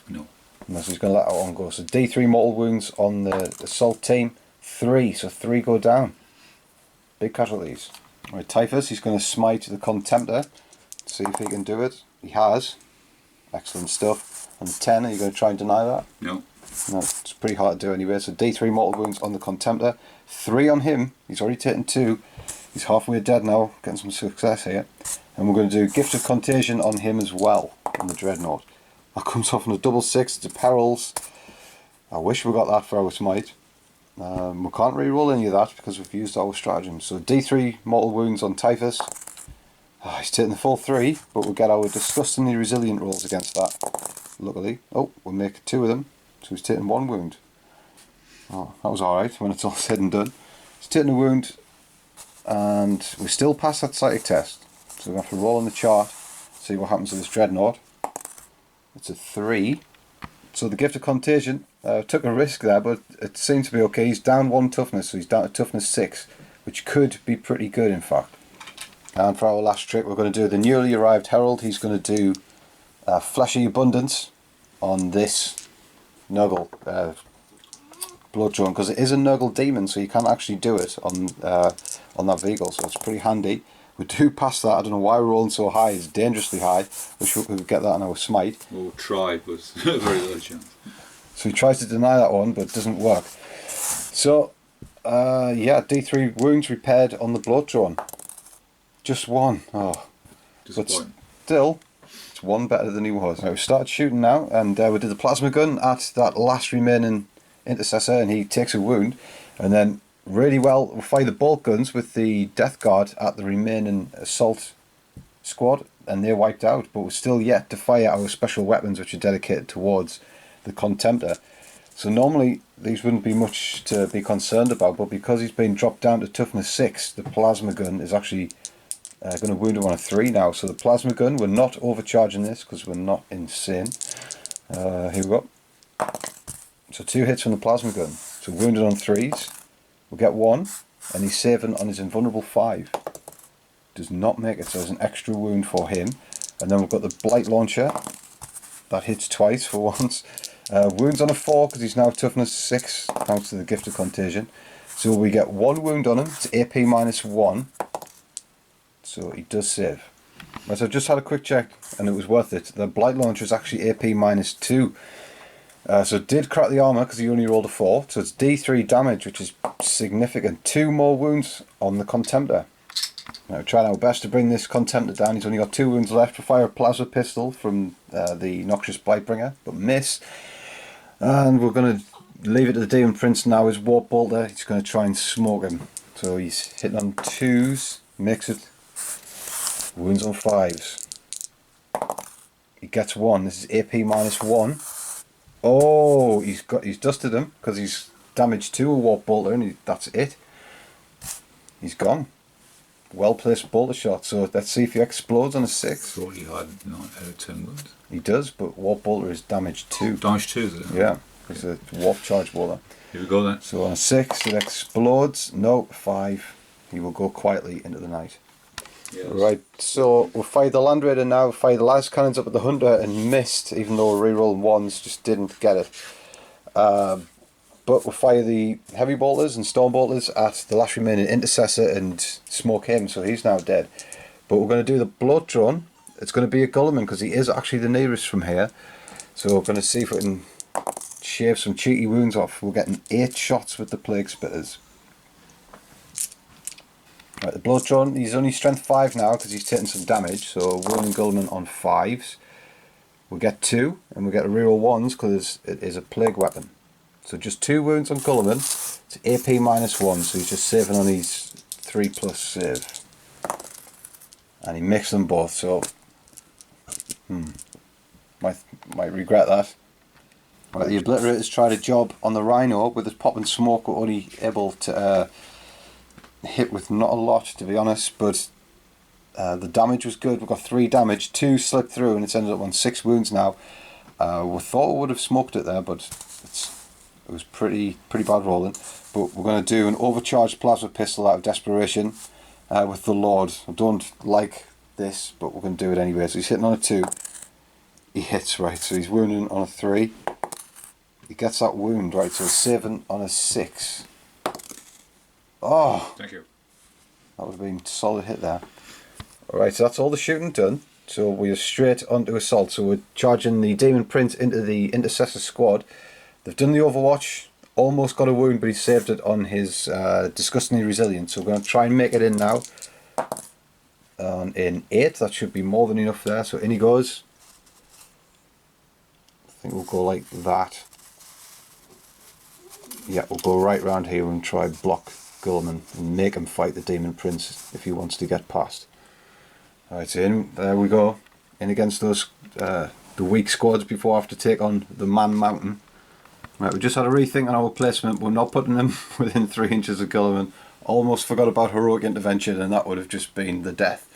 No. Unless he's going to let that one go. So D3 mortal wounds on the Assault team. 3, so 3 go down. Big casualties. Right, Typhus, he's going to smite the Contemptor. See if he can do it. He has. Excellent stuff. And 10, are you going to try and deny that? No. No, it's pretty hard to do anyway. So D3 mortal wounds on the Contemptor. 3 on him. He's already taken 2. He's halfway dead now, getting some success here. And we're going to do Gift of Contagion on him as well, on the Dreadnought. That comes off on a double 6 to Perils. I wish we got that for our Smite. We can't re-roll any of that because we've used our stratagem. So D3 mortal wounds on Typhus. He's taking the full 3, but we'll get our disgustingly resilient rolls against that. Luckily. Oh, we'll make 2 of them. So he's taking 1 wound. Oh, that was alright when it's all said and done. He's taking a wound, and we still pass that psychic test. So we have to roll on the chart, see what happens to this Dreadnought. It's a 3. So the Gift of Contagion, took a risk there, but it seems to be okay. He's down 1 toughness, so he's down to toughness 6, which could be pretty good in fact. And for our last trick, we're going to do the newly arrived Herald. He's going to do Fleshy Abundance on this Nurgle Blood Drone, because it is a Nurgle Demon, so you can't actually do it on that vehicle, so it's pretty handy. We do pass that. I don't know why we're rolling so high. It's dangerously high. Wish we could get that on our Smite. We'll try, but very little chance. So he tries to deny that one, but it doesn't work. So, yeah, D3 wounds repaired on the Blood Drone. Just 1. Oh, but still, it's 1 better than he was. Right, we started shooting now, and we did the plasma gun at that last remaining intercessor, and he takes a wound. And then, really well, we fire the bolt guns with the Death Guard at the remaining assault squad, and they're wiped out. But we're still yet to fire our special weapons, which are dedicated towards the Contemptor. So normally these wouldn't be much to be concerned about, but because he's been dropped down to toughness 6, the plasma gun is actually going to wound him on a 3 now. So the plasma gun, we're not overcharging this because we're not insane. Here we go. So 2 hits from the plasma gun. So wounded on 3s. We'll get 1, and he's saving on his invulnerable 5. Does not make it, so there's an extra wound for him. And then we've got the Blight Launcher. That hits twice for once. Wounds on a 4 because he's now toughness 6, thanks to the Gift of Contagion. So we get 1 wound on him. It's AP minus 1. So he does save. Right, so I've just had a quick check and it was worth it. The Blight Launcher is actually AP minus 2. So it did crack the armour because he only rolled a 4. So it's D3 damage, which is significant. 2 more wounds on the Contemptor. Now we're trying our best to bring this Contemptor down. He's only got 2 wounds left. We fire a plasma pistol from the Noxious Blightbringer, but miss. And we're going to leave it to the Demon Prince now. His Warp Bolter, he's going to try and smoke him. So he's hitting on 2s, makes it. Wounds on 5s. He gets 1. This is AP minus 1. Oh, he's dusted him because he's damaged 2 a Warp Bolter, and that's it. He's gone. Well placed bolter shot. So let's see if he explodes on a 6. Thought he had 9 out of 10 wounds. He does, but Warp Bolter is damaged 2. Damage 2, is it? Yeah, it's a Warp Charge Bolter. Here we go then. So on a 6, it explodes. No, 5. He will go quietly into the night. Yes. Right, so we'll fire the Land Raider now. We'll fire the last cannons up at the Hunter and missed, even though we're rerolling 1s, just didn't get it. But we'll fire the Heavy Bolters and Storm Bolters at the last remaining Intercessor and smoke him, so he's now dead. But we're going to do the Blood Drone. It's going to be a Guilliman because he is actually the nearest from here. So we're going to see if we can shave some cheeky wounds off. We're getting 8 shots with the Plague Spitters. Right, the Blood Drone, he's only strength 5 now because he's taking some damage, so rolling Guilliman on 5s. We'll get 2, and we'll get a reroll 1s because it is a plague weapon. So just 2 wounds on Guilliman, it's AP minus 1, so he's just saving on his 3+ save. And he mixed them both, so might regret that. Right, the Obliterators tried a job on the Rhino with his pop and smoke, were only able to hit with not a lot, to be honest, but the damage was good. We've got 3 damage, 2 slipped through, and it's ended up on 6 wounds now. We thought we would have smoked it there, but it was pretty bad rolling. But we're going to do an overcharged plasma pistol out of desperation with the Lord. I don't like this, but we're going to do it anyway. So he's hitting on a 2. He hits, right, so he's wounding on a 3. He gets that wound, right, so 7 on a 6. Oh! Thank you. That would have been a solid hit there. Alright, so that's all the shooting done. So we're straight onto assault. So we're charging the Demon Prince into the Intercessor squad. They've done the Overwatch. Almost got a wound, but he saved it on his Disgustingly Resilient. So we're going to try and make it in now. In 8, that should be more than enough there. So in he goes. I think we'll go like that. Yeah, we'll go right round here and try block Guilliman and make him fight the Demon Prince if he wants to get past. Alright, so in, there we go. In against those the weak squads before I have to take on the Man Mountain. Right, we just had a rethink on our placement. We're not putting them within 3 inches of Guilliman. Almost forgot about heroic intervention, and that would have just been the death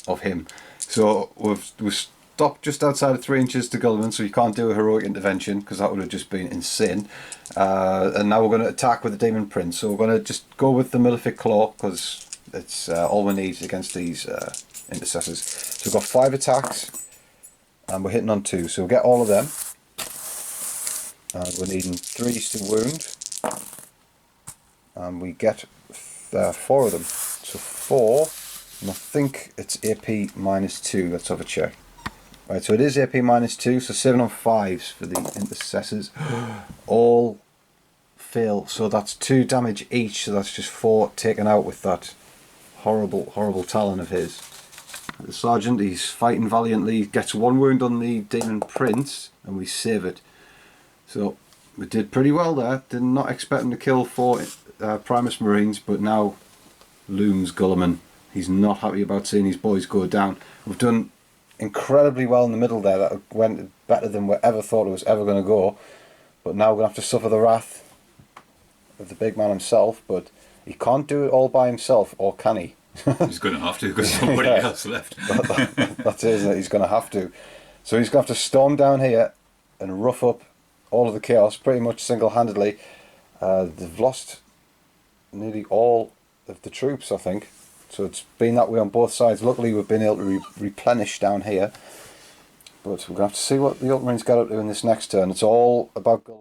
of him. So we've stopped just outside of 3 inches to Guilliman, so you can't do a heroic intervention because that would have just been insane. And now we're going to attack with the Demon Prince. So we're going to just go with the Malefic Claw because it's all we need against these intercessors. So we've got 5 attacks and we're hitting on 2, so we'll get all of them. And we're needing 3s to wound, and we get 4 of them. So 4, and I think it's AP -2. Let's have a check. Right, so it is AP -2, so 7 on 5s for the intercessors. All fail, so that's 2 damage each, so that's just 4 taken out with that horrible talon of his. The sergeant, he's fighting valiantly, gets 1 wound on the Demon Prince, and we save it. So we did pretty well there. Did not expect him to kill 4 Primus Marines, but now looms Guilliman. He's not happy about seeing his boys go down. We've done incredibly well in the middle there. That went better than we ever thought it was ever going to go. But now we're going to have to suffer the wrath of the big man himself. But he can't do it all by himself, or can he? He's going to have to because there's nobody else left. That's it, isn't it? He's going to have to. So he's going to have to storm down here and rough up all of the chaos pretty much single-handedly. They've lost nearly all of the troops, I think. So it's been that way on both sides. Luckily we've been able to replenish down here. But we're going to have to see what the Ultramarines get up to in this next turn. It's all about Guilliman.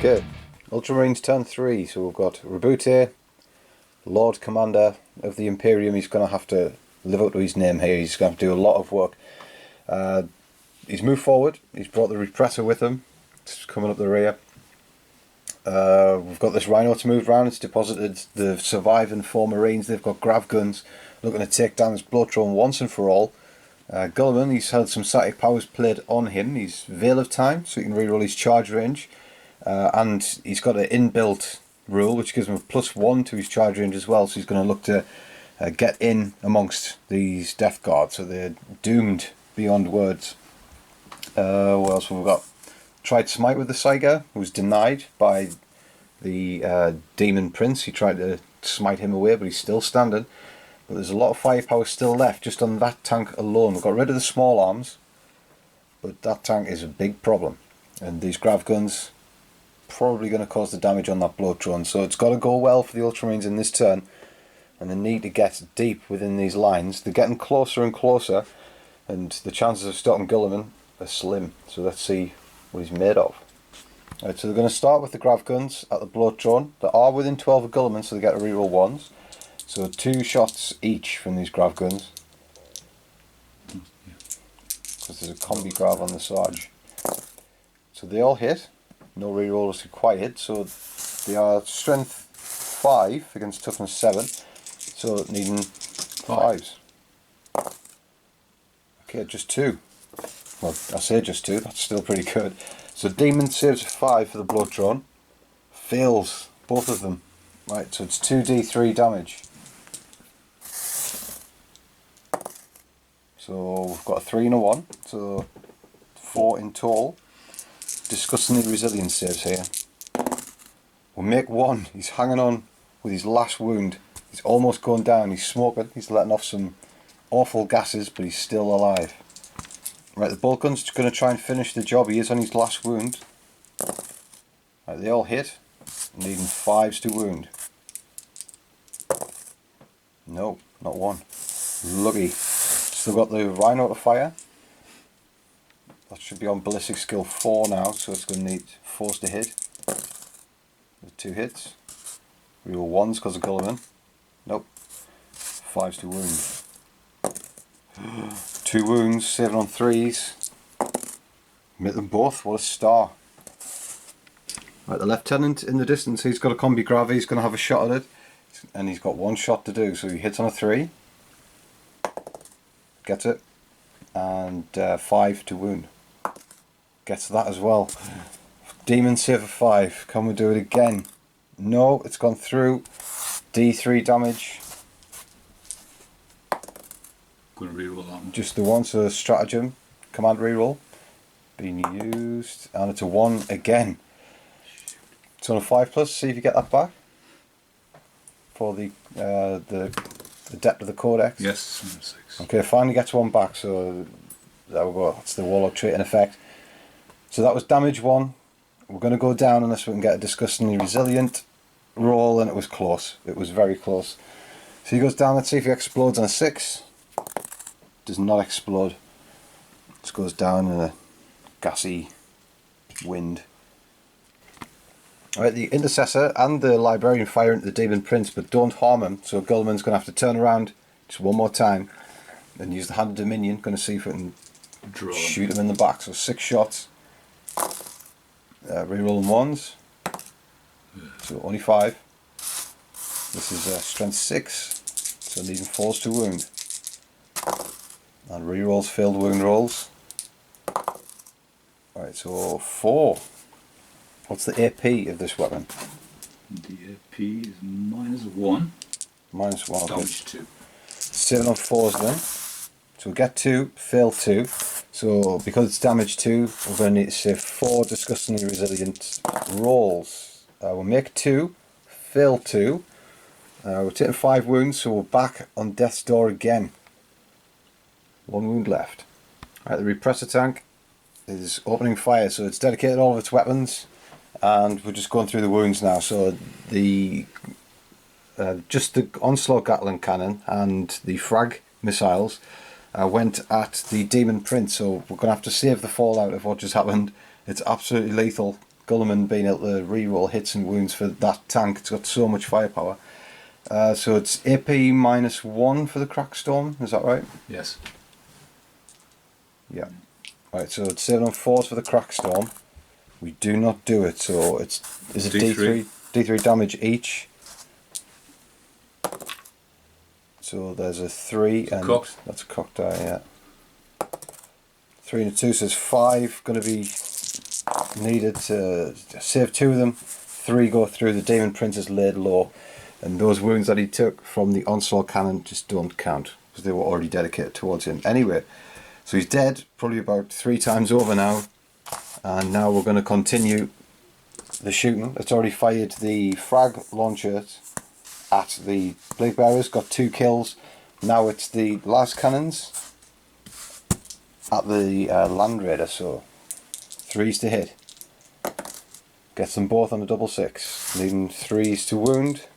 Okay, Ultramarines turn 3, so we've got Roboute, Lord Commander of the Imperium. He's going to have to live up to his name here. He's going to have to do a lot of work. He's moved forward. He's brought the Repressor with him. It's coming up the rear. We've got this Rhino to move around. It's deposited the surviving 4 Marines. They've got grav guns looking to take down this Bloodthrone once and for all. Guilliman, he's had some static powers played on him. He's Veil of Time, so he can reroll his charge range. And he's got an inbuilt rule which gives him a +1 to his charge range as well, so he's going to look to get in amongst these Death Guards, so they're doomed beyond words. What else have we got? Tried smite with the Saiga, who was denied by the Demon Prince. He tried to smite him away, but he's still standing. But there's a lot of firepower still left just on that tank alone. We've got rid of the small arms, but that tank is a big problem, and these grav guns probably going to cause the damage on that Bloodthrone. So it's got to go well for the Ultramarines in this turn, and they need to get deep within these lines. They're getting closer and closer, and the chances of stopping Guilliman are slim. So let's see what he's made of. Right, so they're going to start with the grav guns at the Bloodthrone. They are within 12 of Guilliman, so they get to reroll 1s. So 2 shots each from these grav guns. because there's a combi grav on the Sarge. So they all hit, no reroll is required, so they are strength 5 against toughness 7, so needing 5s. Okay, just 2. Well, I say just 2, that's still pretty good. So Demon saves a 5 for the blood drawn, fails both of them. Right, so it's 2d3 damage. So we've got a 3 and a 1, so 4 in total. Disgustingly resilient saves here. We'll make 1, he's hanging on with his last wound. He's almost going down, he's smoking, he's letting off some awful gases, but he's still alive. Right, the bolt gun's going to try and finish the job, he is on his last wound. Right, they all hit, needing 5s to wound. No, not 1. Lucky. Still got the Rhino to fire. That should be on ballistic skill 4 now, so it's going to need 4s to hit. With 2 hits. Reroll 1s because of Guilliman. Nope. 5s to wound. 2 wounds, 7 on 3s. Hit them both, what a star. Right, the lieutenant in the distance, he's got a combi grav, he's going to have a shot at it. And he's got 1 shot to do, so he hits on a 3. Gets it. And 5 to wound. Gets that as well. Demon save a 5. Can we do it again? No, it's gone through. D3 damage. Gonna reroll that one. Just the one, so stratagem. Command reroll. Being used. And it's a 1 again. It's on a 5+, see if you get that back. For the depth of the codex. Yes, 6. Okay, finally gets 1 back, so there we go. That's the warlock trait in effect. So that was damage 1. We're going to go down unless we can get a disgustingly resilient roll, and it was close. It was very close. So he goes down, let's see if he explodes on a 6. Does not explode. Just goes down in a gassy wind. Alright, the Intercessor and the Librarian fire into the Demon Prince, but don't harm him, so Guilliman's going to have to turn around just one more time and use the Hand of Dominion, going to see if we can shoot him in the back. So 6 shots. Rerolling 1s, so only 5. This is strength 6, so needing 4s to wound. And rerolls failed wound rolls. Alright, so 4. What's the AP of this weapon? The AP is -1. -1, okay. Damage 2. 7 on 4s then. So we'll get 2, fail 2. So because it's damage 2, we're going to need to save 4 disgustingly resilient rolls. We'll make 2, fail 2. We're taking 5 wounds, so we're back on death's door again. 1 wound left. Alright, the repressor tank is opening fire, so it's dedicated all of its weapons. And we're just going through the wounds now. So the just the onslaught Gatling cannon and the frag missiles went at the Demon Prince. So we're going to have to save the fallout of what just happened. It's absolutely lethal. Guilliman being able to reroll hits and wounds for that tank. It's got so much firepower. So it's AP -1 for the Crackstorm. Is that right? Yes. Yeah. Right. So it's 7 on 4s for the Crackstorm. We do not do it, so it's is it D3 damage each. So there's a 3 and cocked. That's a cocked die, yeah. 3 and a 2, so there's 5 going to be needed to save 2 of them. 3 go through. The Demon Prince is laid low, and those wounds that he took from the onslaught cannon just don't count because they were already dedicated towards him. Anyway, so he's dead, probably about 3 times over now. And now we're going to continue the shooting. It's already fired the frag launcher at the Blade Bearers, got 2 kills. Now it's the las cannons at the Land Raider, so 3s to hit. Gets them both on a double 6, needing 3s to wound.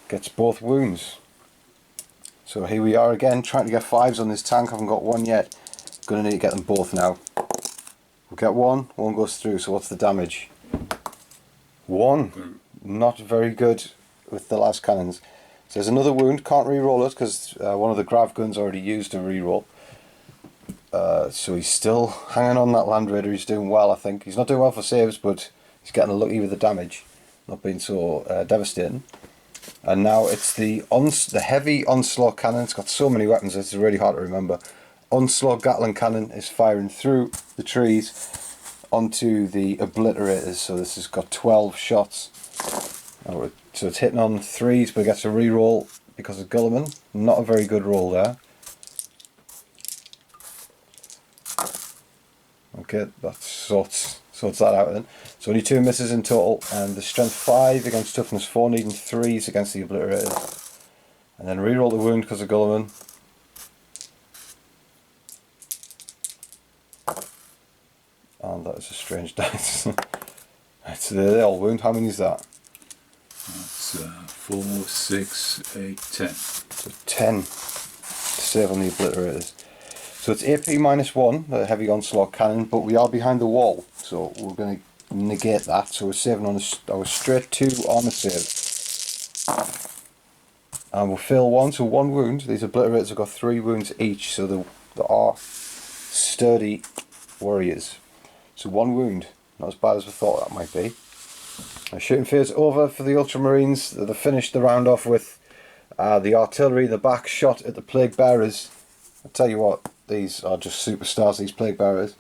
Gets both wounds. So here we are again, trying to get 5s on this tank. Haven't got 1 yet. Going to need to get them both now. We'll get 1 goes through, so what's the damage? 1. Not very good with the las cannons. So there's another wound, can't re-roll it because one of the grav guns already used a re-roll. So he's still hanging on that Land Raider. He's doing well, I think. He's not doing well for saves, but he's getting lucky with the damage, not being so devastating. And now it's the heavy onslaught cannon. It's got so many weapons, it's really hard to remember. Onslaught Gatling cannon is firing through the trees onto the obliterators. So this has got 12 shots. So it's hitting on 3s, but it gets a reroll because of Guilliman. Not a very good roll there. Okay, that sorts that out then. So only 2 misses in total, and the strength 5 against toughness 4, needing 3s against the obliterators. And then reroll the wound because of Guilliman. And that is a strange dice. Right, so they all wound. How many is that? That's 4, 6, 8, 10. So 10 to save on the obliterators. So it's AP -1, the heavy onslaught cannon, but we are behind the wall, so we're going to negate that. So we're saving on our straight 2 armor save. And we'll fail 1, so 1 wound. These obliterators have got 3 wounds each, so they are sturdy warriors. So 1 wound, not as bad as we thought that might be. Shooting phase over for the Ultramarines. They finished the round off with the artillery, the back shot at the plague bearers. I tell you what, these are just superstars, these plague bearers.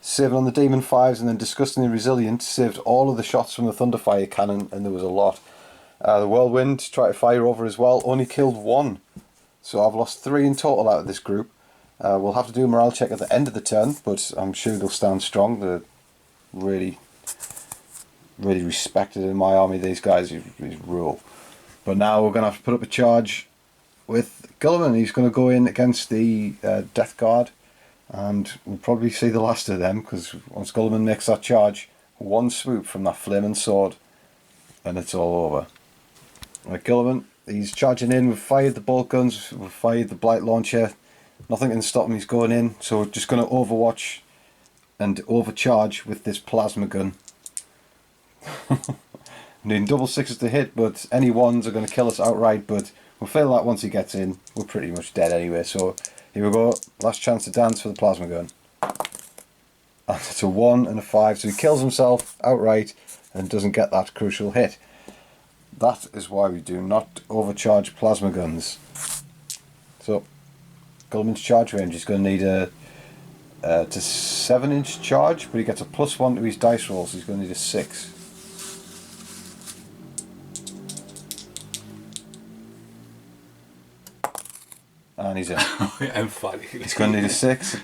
Saving on the Demon 5s, and then Disgustingly Resilient saved all of the shots from the Thunderfire cannon, and there was a lot. The Whirlwind tried to fire over as well, only killed 1. So I've lost 3 in total out of this group. We'll have to do a morale check at the end of the turn, but I'm sure they'll stand strong. They're really respected in my army, these guys. He's rule. But now we're going to have to put up a charge with Guilliman. He's going to go in against the Death Guard, and we'll probably see the last of them, because once Guilliman makes that charge, 1 swoop from that flaming sword and it's all over. Right, Guilliman, he's charging in. We've fired the bolt guns, we've fired the blight launcher. Nothing can stop him, he's going in. So we're just going to overwatch and overcharge with this plasma gun. Needing double 6s to hit, but any 1s are going to kill us outright, but we'll fail that once he gets in. We're pretty much dead anyway, so here we go. Last chance to dance for the plasma gun. And it's a 1 and a 5, so he kills himself outright and doesn't get that crucial hit. That is why we do not overcharge plasma guns. So Guilliman's charge range is going to need a 7-inch charge, but he gets a +1 to his dice rolls, so he's going to need a 6. And he's in. He's going to need a 6,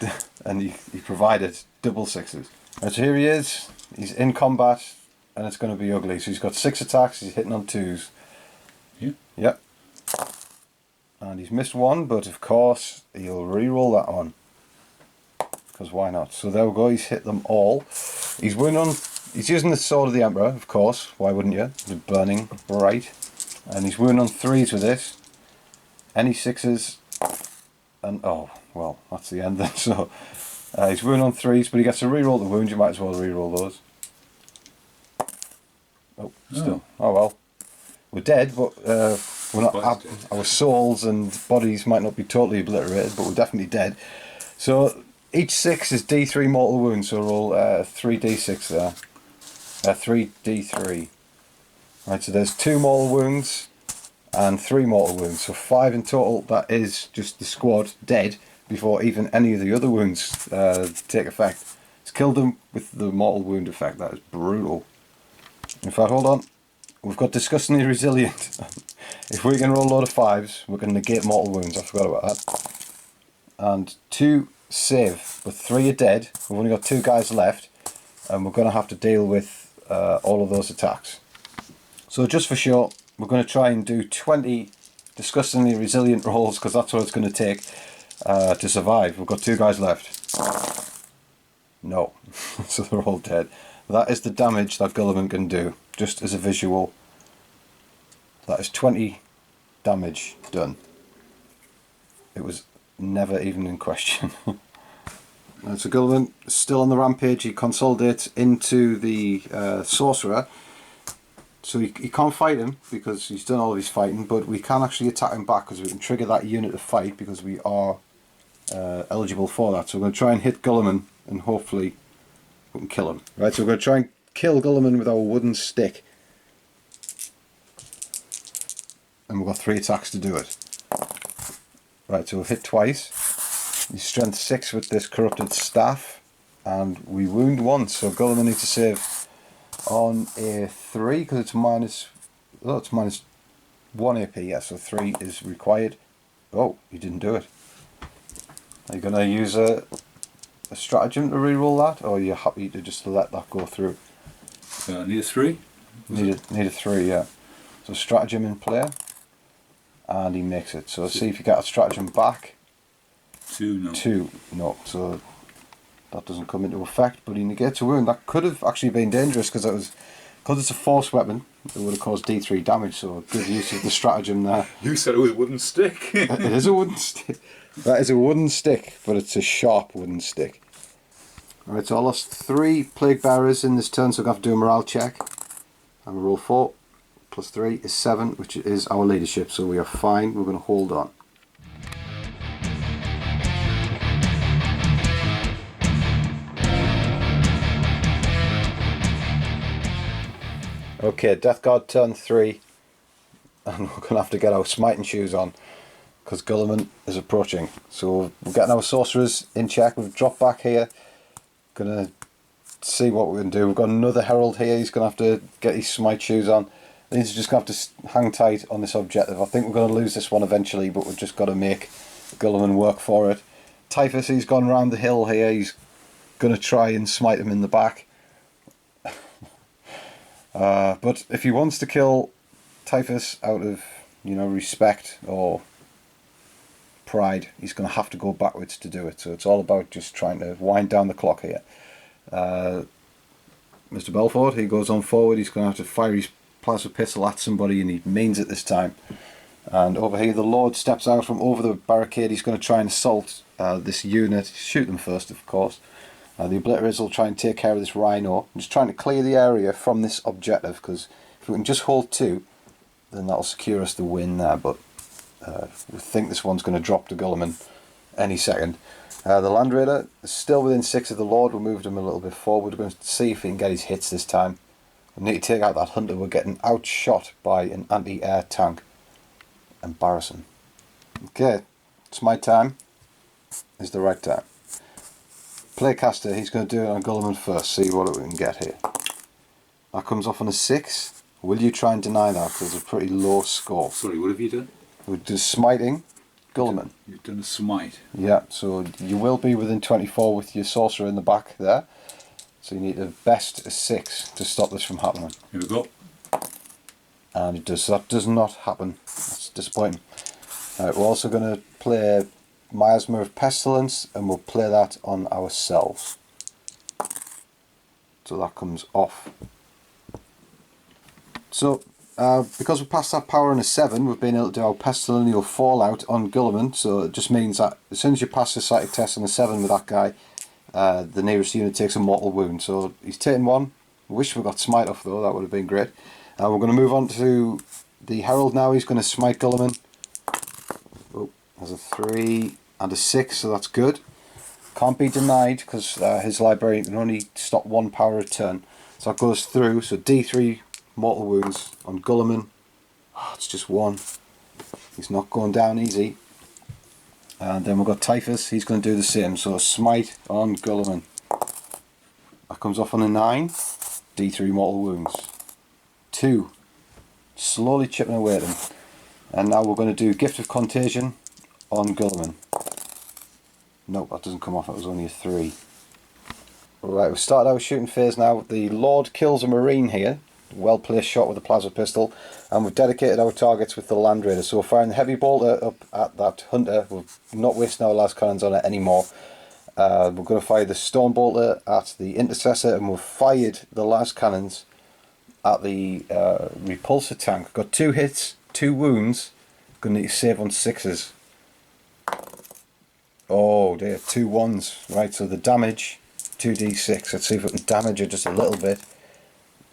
and he provided double 6s. Right, so here he is. He's in combat, and it's going to be ugly. So he's got 6 attacks. He's hitting on 2s. Yeah. Yep. And he's missed 1, but of course he'll re-roll that one, because why not? So there we go. He's hit them all. He's using the Sword of the Emperor, of course. Why wouldn't you? The burning bright. And he's wounding on 3s with this. Any 6s. And oh, well, that's the end then. So he's wounding on 3s, but he gets to re-roll the wounds. You might as well re-roll those. Oh, still. Oh well. We're dead, but we're not. Our souls and bodies might not be totally obliterated, but we're definitely dead. So each 6 is D3 mortal wounds. So roll 3d6 there. 3d3. Right. So there's 2 mortal wounds and 3 mortal wounds, so 5 in total. That is just the squad dead before even any of the other wounds take effect. It's killed them with the mortal wound effect. That is brutal. In fact, hold on, we've got Disgustingly Resilient. If we can roll a load of 5s, we can negate mortal wounds. I forgot about that. And 2 save, but 3 are dead. We've only got 2 guys left, and we're going to have to deal with all of those attacks. So just for sure, we're going to try and do 20 Disgustingly Resilient rolls, because that's what it's going to take to survive. We've got 2 guys left. No. So they're all dead. That is the damage that Guilliman can do, just as a visual. That is 20 damage done. It was never even in question. So Guilliman is still on the rampage. He consolidates into the sorcerer. So he can't fight him because he's done all of his fighting, but we can actually attack him back, because we can trigger that unit to fight, because we are eligible for that. So we're going to try and hit Guilliman and hopefully we can kill him. Right, so we're going to try and kill Guilliman with our wooden stick. And we've got 3 attacks to do it. Right, so we've hit twice. He's strength 6 with this corrupted staff. And we wound once, so Guilliman needs to save on a 3 because it's minus 1 AP, yeah, so 3 is required. Oh, you didn't do it. Are you going to use a stratagem to reroll that, or are you happy to just let that go through? Need a 3? Need a 3, yeah. So stratagem in play, and he makes it. So see if you get a stratagem back. 2, no. 2, no. So that doesn't come into effect, but he negates a wound. That could have actually been dangerous because it's a force weapon. It would have caused D3 damage. So good use of the stratagem there. You said it was a wooden stick. It is a wooden stick. That is a wooden stick, but it's a sharp wooden stick. Alright, so I lost 3 plague bearers in this turn, so I'm going to have to do a morale check. And roll 4 plus 3 is 7, which is our leadership, so we are fine. We're going to hold on. Okay, Death Guard turn 3, and we're going to have to get our smiting shoes on because Guilliman is approaching. So we're getting our sorcerers in check. We've dropped back here. Going to see what we can do. We've got another herald here. He's going to have to get his smite shoes on. He's just going to have to hang tight on this objective. I think we're going to lose this one eventually, but we've just got to make Guilliman work for it. Typhus, he's gone round the hill here. He's going to try and smite him in the back. But if he wants to kill Typhus out of, respect or pride, he's going to have to go backwards to do it. So it's all about just trying to wind down the clock here. Mr. Belfort, he goes on forward. He's going to have to fire his plasma pistol at somebody, and he means it this time. And over here, the Lord steps out from over the barricade. He's going to try and assault this unit. Shoot them first, of course. The Obliterators will try and take care of this Rhino. I'm just trying to clear the area from this objective, because if we can just hold 2, then that'll secure us the win there. But we think this one's going to drop to Guilliman any second. The Land Raider is still within 6 of the Lord. We moved him a little bit forward. We're going to see if he can get his hits this time. We need to take out that Hunter. We're getting outshot by an anti-air tank. Embarrassing. Okay, it's my time. Is the right time. Playcaster, he's going to do it on Guilliman first. See what we can get here. That comes off on a 6. Will you try and deny that? Because it's a pretty low score. Sorry, what have you done? We're just smiting Guilliman. You've done a smite. Yeah, so you will be within 24 with your sorcerer in the back there. So you need a best 6 to stop this from happening. Here we go. And that does not happen. That's disappointing. Right, we're also going to play Miasma of Pestilence, and we'll play that on ourselves. So that comes off. So, because we passed that power in a 7, we've been able to do our Pestilential Fallout on Guilliman. So it just means that as soon as you pass the psychic test on a 7 with that guy, the nearest unit takes a mortal wound. So he's taken 1. Wish we got Smite off though, that would have been great. We're going to move on to the Herald now. He's going to smite Guilliman. Oh, there's a 3 and a 6, so that's good. Can't be denied because his Librarian can only stop 1 power a turn. So that goes through. So D3 mortal wounds on Guilliman. Oh, it's just 1. He's not going down easy. And then we've got Typhus. He's going to do the same. So smite on Guilliman. That comes off on a 9. D3 mortal wounds. 2. Slowly chipping away at him. And now we're going to do Gift of Contagion on Guilliman. Nope, that doesn't come off. It was only a 3. Right, we've started our shooting phase now. The Lord kills a Marine here. Well placed shot with a plasma pistol. And we've dedicated our targets with the Land Raider. So we're firing the heavy bolter up at that Hunter. We're not wasting our last cannons on it anymore. We're going to fire the Storm Bolter at the Intercessor, and we've fired the last cannons at the Repulsor tank. Got 2 hits, 2 wounds. Going to need to save on 6s. Oh dear, 2 1s. Right, so the damage, 2d6. Let's see if we can damage it just a little bit.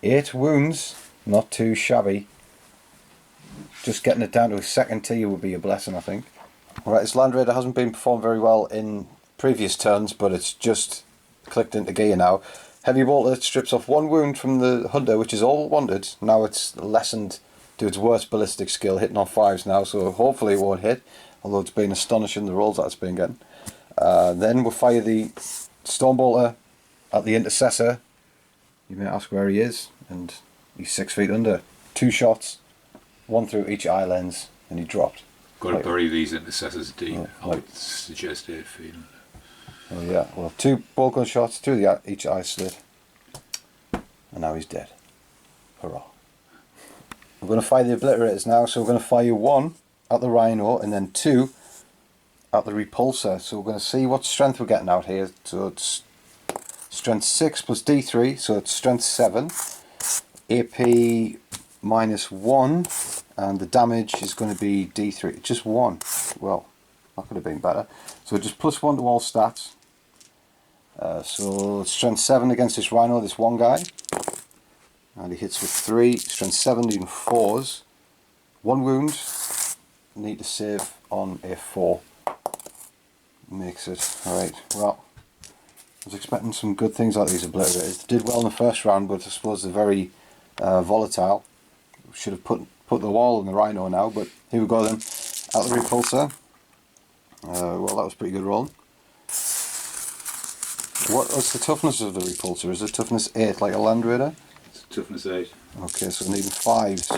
8 wounds, not too shabby. Just getting it down to a second tier would be a blessing, I think. Alright, this Land Raider hasn't been performed very well in previous turns, but it's just clicked into gear now. Heavy bolter strips off 1 wound from the hunter, which is all it wanted. Now it's lessened to its worst ballistic skill, hitting on 5s now, so hopefully it won't hit, although it's been astonishing the rolls that it's been getting. Then we'll fire the Storm Bolter at the Intercessor. You may ask where he is, and he's 6 feet under. 2 shots, 1 through each eye lens, and he dropped. Got to bury these Intercessors deep. Yeah, I would suggest 8 feet. Oh yeah, well, 2 bolt gun shots through each eye slit, and now he's dead. Hurrah. We're going to fire the Obliterators now, so we're going to fire 1 at the Rhino and then 2 at the Repulsor. So we're going to see what strength we're getting out here. So it's strength 6 plus D3, so it's strength 7, AP -1, and the damage is going to be D3, just 1. Well, that could have been better. So just +1 to all stats. So strength 7 against this Rhino, this one guy, and he hits with 3. Strength 7 even 4s, 1 wound. Need to save on a 4. Makes it alright. Well, I was expecting some good things like these Obliterators. They did well in the first round, but I suppose they're very volatile. Should have put the wall on the Rhino now, but here we go then. Out the Repulsor. Well, that was pretty good rolling. What was the toughness of the Repulsor? Is it toughness 8 like a Land Raider? It's toughness 8. Okay, so needing 5s.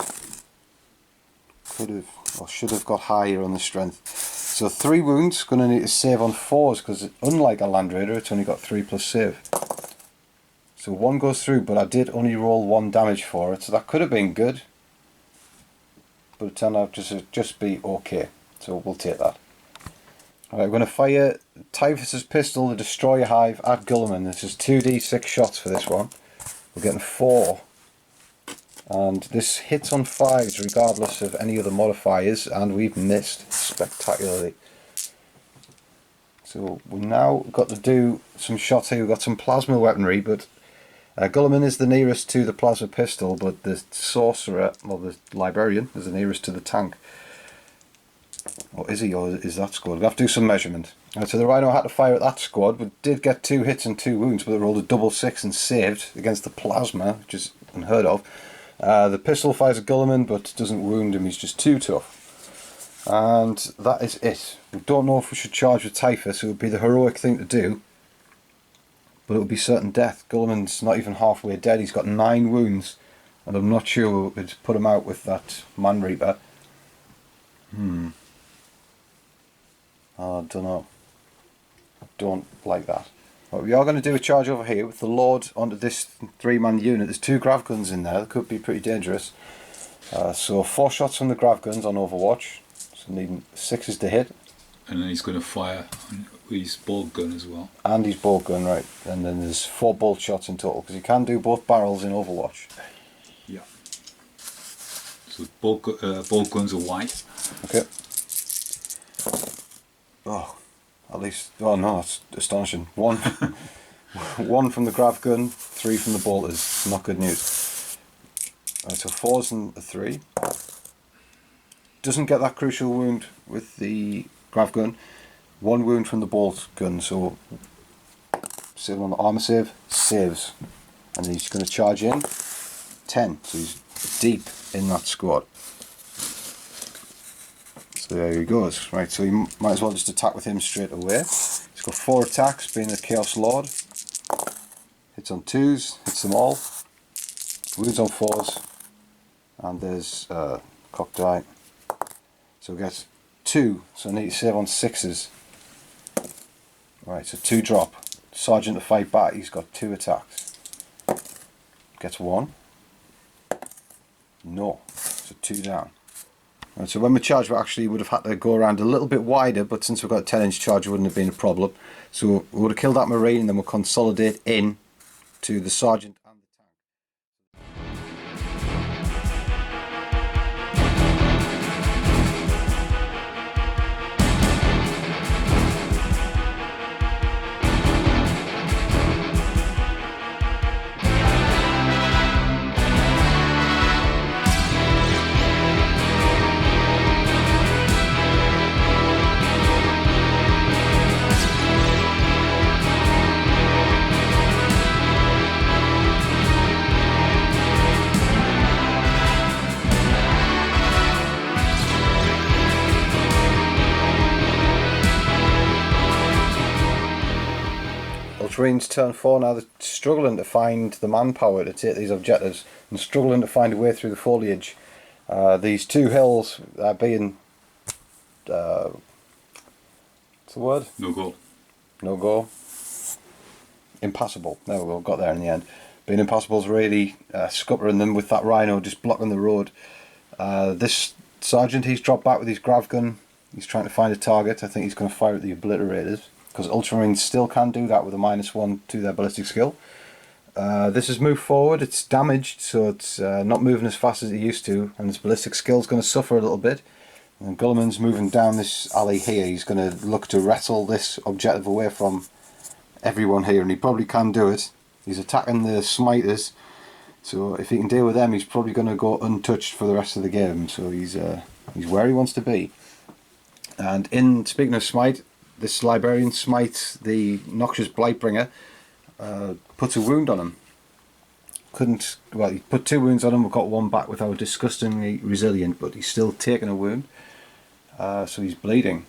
Could have, or should have got higher on the strength. So 3 wounds, going to need to save on 4s, because unlike a Land Raider, it's only got 3 plus save. So 1 goes through, but I did only roll 1 damage for it, so that could have been good. But it turned out to just be okay, so we'll take that. Alright, we're going to fire Typhus's pistol, the Destroyer Hive, at Guilliman. This is 2d6 shots for this one. We're getting 4. And this hits on 5s regardless of any other modifiers, and we've missed spectacularly. So we've now got to do some shots here. We've got some plasma weaponry, but Guilliman is the nearest to the plasma pistol, but the sorcerer, or the librarian, is the nearest to the tank. Or is he, or is that squad? We'll have to do some measurement. Right, so the Rhino had to fire at that squad, but did get 2 hits and 2 wounds, but they rolled a double 6 and saved against the plasma, which is unheard of. The pistol fires at Guilliman, but doesn't wound him, he's just too tough. And that is it. We don't know if we should charge with Typhus. It would be the heroic thing to do, but it would be certain death. Guilliman's not even halfway dead, he's got 9 wounds, and I'm not sure we'd put him out with that Man Reaper. I don't know. I don't like that. But we are going to do a charge over here with the Lord onto this 3-man unit. There's 2 grav guns in there, that could be pretty dangerous. So 4 shots from the grav guns on Overwatch, so needing 6s to hit. And then he's going to fire on his bolt gun as well. And his bolt gun, right. And then there's 4 bolt shots in total, because you can do both barrels in Overwatch. Yeah. So bolt guns are white. Okay. Oh, at least, oh no, that's astonishing. 1 from the grav gun, 3 from the bolters. Not good news. Right, so 4s and a 3. Doesn't get that crucial wound with the grav gun. 1 wound from the bolt gun, so save on the armor save, saves. And he's going to charge in 10, so he's deep in that squad. So there he goes. Right, so you might as well just attack with him straight away. He's got 4 attacks, being the Chaos Lord. Hits on 2s, hits them all. Wounds on 4s. And there's cock die. So he gets 2, so I need to save on 6s. Right, so 2 drop. Sergeant to fight back, he's got 2 attacks. Gets 1. No, so 2 down. Right, so when we charge, we actually would have had to go around a little bit wider, but since we've got a 10-inch charge, it wouldn't have been a problem. So we would have killed that Marine, and then we'll consolidate in to the Sergeant. Ultramarines turn 4 now. They're struggling to find the manpower to take these objectives and struggling to find a way through the foliage. These two hills are being... what's the word? No go. No go. Impassable. There we go, got there in the end. Being impassable is really scuppering them with that rhino just blocking the road. This sergeant, he's dropped back with his grav gun. He's trying to find a target. I think he's going to fire at the obliterators, because Ultramarines still can do that with a -1 to their ballistic skill. This has moved forward. It's damaged, so it's not moving as fast as it used to, and its ballistic skill is going to suffer a little bit. And Guilliman's moving down this alley here. He's going to look to wrestle this objective away from everyone here, and he probably can do it. He's attacking the smiters, so if he can deal with them, he's probably going to go untouched for the rest of the game. So he's where he wants to be. And speaking of smite, this librarian smites the noxious Blightbringer, puts a wound on him. He put 2 wounds on him. We've got 1 back with our disgustingly resilient, but he's still taking a wound. So he's bleeding.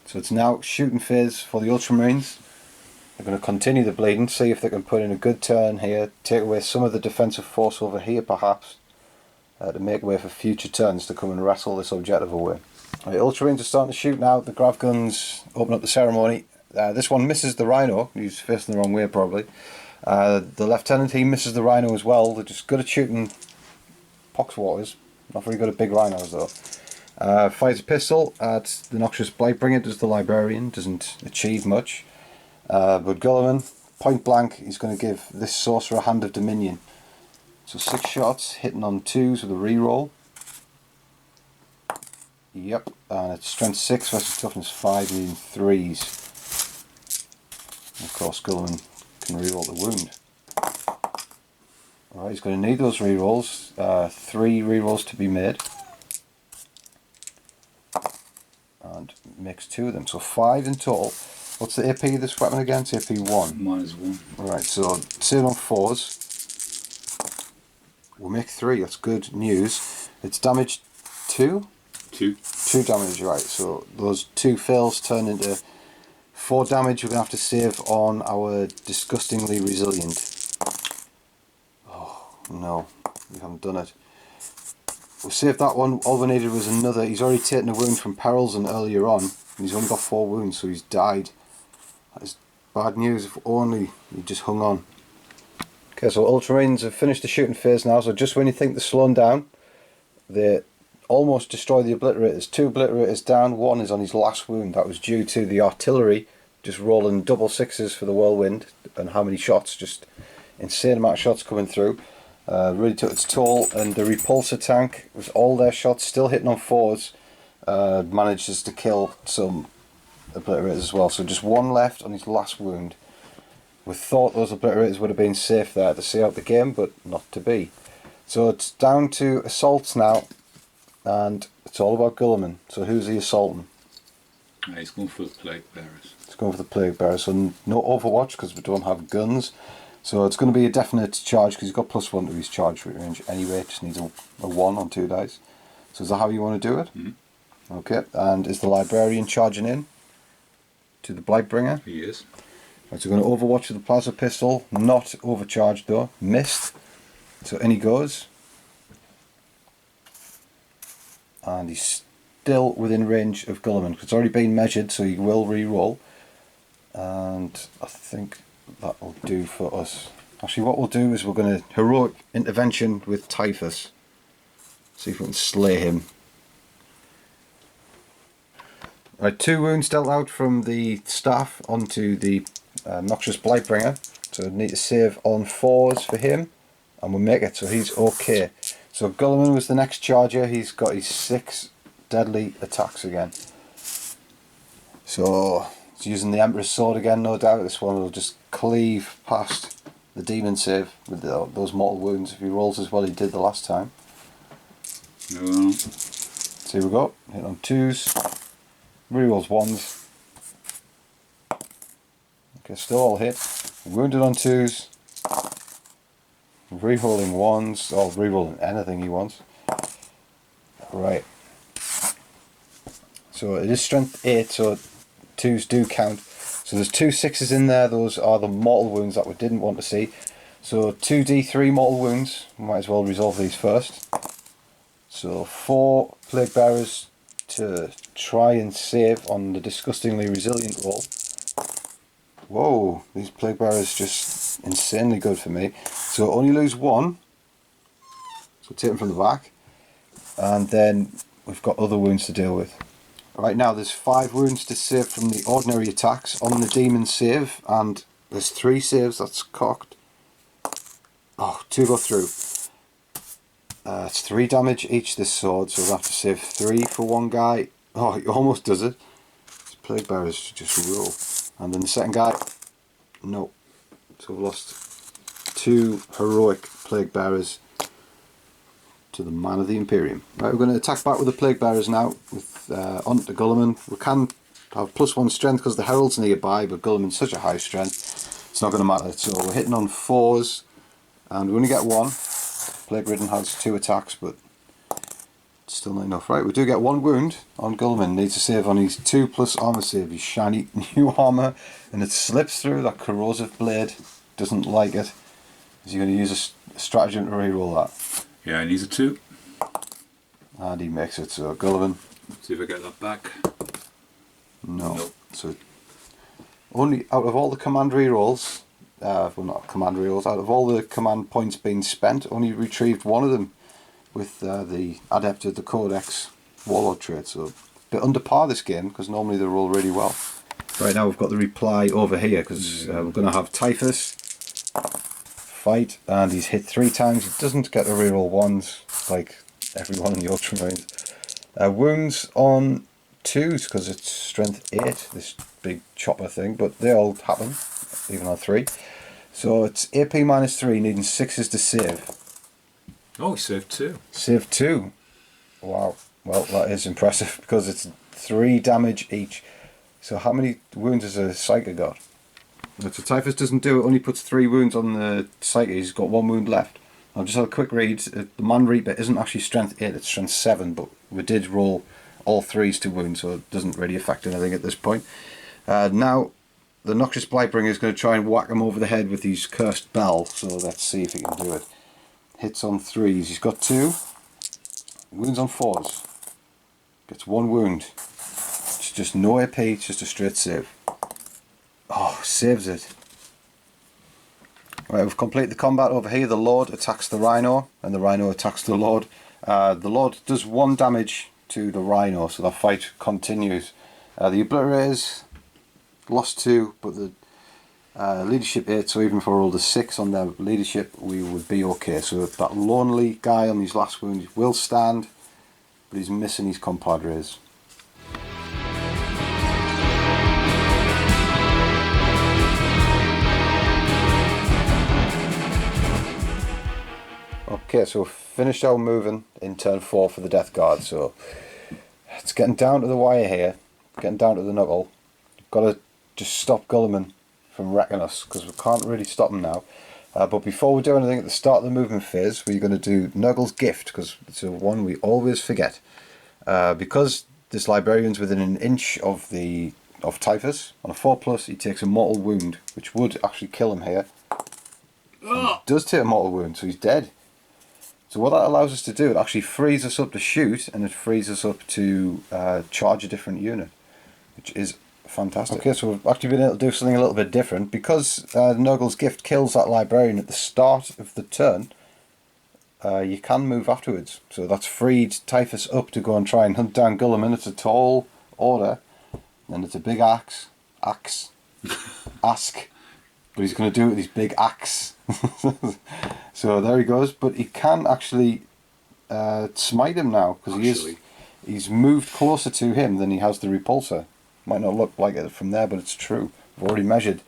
So it's now shooting phase for the Ultramarines. They're going to continue the bleeding, see if they can put in a good turn here, take away some of the defensive force over here perhaps, to make way for future turns to come and wrestle this objective away. Right, Ultramarines are starting to shoot now. The grav guns open up the ceremony. This one misses the rhino. He's facing the wrong way probably. The lieutenant, he misses the rhino as well. They're just good at shooting poxwaters, not very good at big rhinos though. Fires a pistol at the noxious Blightbringer, does the librarian, doesn't achieve much. But Guilliman, point blank, he's going to give this sorcerer a hand of dominion. So 6 shots, hitting on 2s with a reroll. Yep, and it's strength 6 versus toughness 5, needing 3s. And of course Guilliman can reroll the wound. Alright, he's going to need those rerolls. 3 rerolls to be made. And makes 2 of them, so 5 in total. What's the AP of this weapon again? It's AP 1. -1. Right, so save on 4s. We'll make 3, that's good news. It's damage 2? 2. 2 damage, right. So those 2 fails turn into 4 damage. We're going to have to save on our disgustingly resilient. Oh, no. We haven't done it. We'll save that one. All we needed was another. He's already taken a wound from Perilson earlier on. And he's only got 4 wounds, so he's died. That is bad news. If only he just hung on. Okay, so Ultramarines have finished the shooting phase now. So just when you think they're slowing down, they almost destroy the obliterators. 2 obliterators down. 1 is on his last wound. That was due to the artillery just rolling double 6s for the whirlwind, and how many shots, just insane amount of shots coming through. Really took its toll, and the repulsor tank, with all their shots still hitting on 4s, manages to kill some obliterators as well. So just 1 left on his last wound. We thought those obliterators would have been safe there to see out the game, but not to be. So it's down to assaults now, and it's all about Guilliman. So who's he assaulting? He's going for the plague bearers. He's going for the plague bearers. So no Overwatch because we don't have guns. So it's going to be a definite charge because he's got +1 to his charge range anyway. Just needs a 1 on 2 dice. So is that how you want to do it? Mm-hmm. Okay. And is the librarian charging in to the Blightbringer? He is. Right, so we're going to Overwatch with the plasma pistol. Not overcharged though. Missed. So in he goes. And he's still within range of Guilliman because it's already been measured, so he will re-roll. And I think that will do for us. Actually, what we'll do is we're going to heroic intervention with Typhus. See if we can slay him. Right, 2 wounds dealt out from the staff onto the noxious Blightbringer. So we need to save on 4s for him, and we'll make it, so he's okay. So Guilliman was the next charger. He's got his 6 deadly attacks again. So he's using the Emperor's Sword again, no doubt. This one will just cleave past the demon save with those mortal wounds if he rolls as well he did the last time. No. So here we go. Hit on 2s. Rerolls 1s. Okay, still all hit. Wounded on 2s. Rerolling 1s. Or rerolling anything he wants. Right. So it is strength 8, so 2s do count. So there's 2 6s in there. Those are the mortal wounds that we didn't want to see. So 2d3 mortal wounds. We might as well resolve these first. So 4 plague bearers to try and save on the disgustingly resilient roll. Whoa, these plague bearers just insanely good for me. So only lose 1. So take them from the back. And then we've got other wounds to deal with. Right now there's 5 wounds to save from the ordinary attacks on the demon save, and there's 3 saves that's cocked. Oh, 2 go through. It's 3 damage each this sword, so we'll have to save 3 for one guy. Oh, he almost does it. These plague bearers just rule. And then the second guy, no. So we've lost 2 heroic plague bearers to the man of the Imperium. Right, we're going to attack back with the plague bearers now with onto Guilliman. We can have +1 strength because the herald's nearby, but Guilliman's such a high strength, it's not going to matter. So we're hitting on 4s, and we only get 1. Plague Ridden has 2 attacks, but it's still not enough. Right, we do get 1 wound on Guilliman. Needs to save on his 2+ armor save, his shiny new armor, and it slips through. That corrosive blade doesn't like it. Is he going to use a stratagem to reroll that? Yeah, he needs a 2. And he makes it. So Guilliman. See if I get that back. No. Nope. So only out of all the command rerolls, well, not command rerolls, out of all the command points being spent, only retrieved 1 of them with the Adept of the Codex Warlord trait. So a bit under par this game, because normally they roll really well. Right, now we've got the reply over here, because we're going to have Typhus fight, and he's hit 3 times. He doesn't get to reroll 1s like everyone in the Ultramarines. Wounds on 2s because it's strength 8, this big chopper thing, but they all happen, even on 3. So it's AP -3, needing 6s to save. Oh, he saved 2. Save 2. Wow. Well, that is impressive because it's 3 damage each. So how many wounds has a Psyker got? So Typhus doesn't do it, only puts 3 wounds on the Psyker. He's got 1 wound left. I'll just have a quick read. The Man Reaper isn't actually strength 8, it's strength 7, but we did roll all 3s to wound, so it doesn't really affect anything at this point. Now, the Noxious Blightbringer is going to try and whack him over the head with his Cursed Bell, so let's see if he can do it. Hits on 3s, he's got 2. Wounds on 4s. Gets 1 wound. It's just no AP, it's just a straight save. Oh, saves it. Right, we've completed the combat over here. The Lord attacks the Rhino, and the Rhino attacks the Lord. The Lord does 1 damage to the Rhino, so the fight continues. The Obliterators lost 2, but the leadership 8, so even if I rolled a 6 on their leadership, we would be okay. So that lonely guy on his last wound will stand, but he's missing his compadres. Okay, so we've finished our moving in turn 4 for the Death Guard, so it's getting down to the wire here, getting down to the knuckle. We've got to just stop Guilliman from wrecking us, because we can't really stop him now. But before we do anything at the start of the movement phase, we're going to do Nuggle's Gift, because it's a one we always forget. Because this librarian's within an inch of Typhus, on a 4+, he takes a mortal wound, which would actually kill him here. He does take a mortal wound, so he's dead. So what that allows us to do, it actually frees us up to shoot, and it frees us up to charge a different unit, which is fantastic. Okay, so we've actually been able to do something a little bit different. Because Nuggle's Gift kills that librarian at the start of the turn, you can move afterwards. So that's freed Typhus up to go and try and hunt down Guilliman. It's a tall order, and it's a big axe. But he's going to do it with his big axe. So there he goes, but he can actually smite him now, because he's moved closer to him than he has the repulsor. Might not look like it from there, but it's true. I've already measured.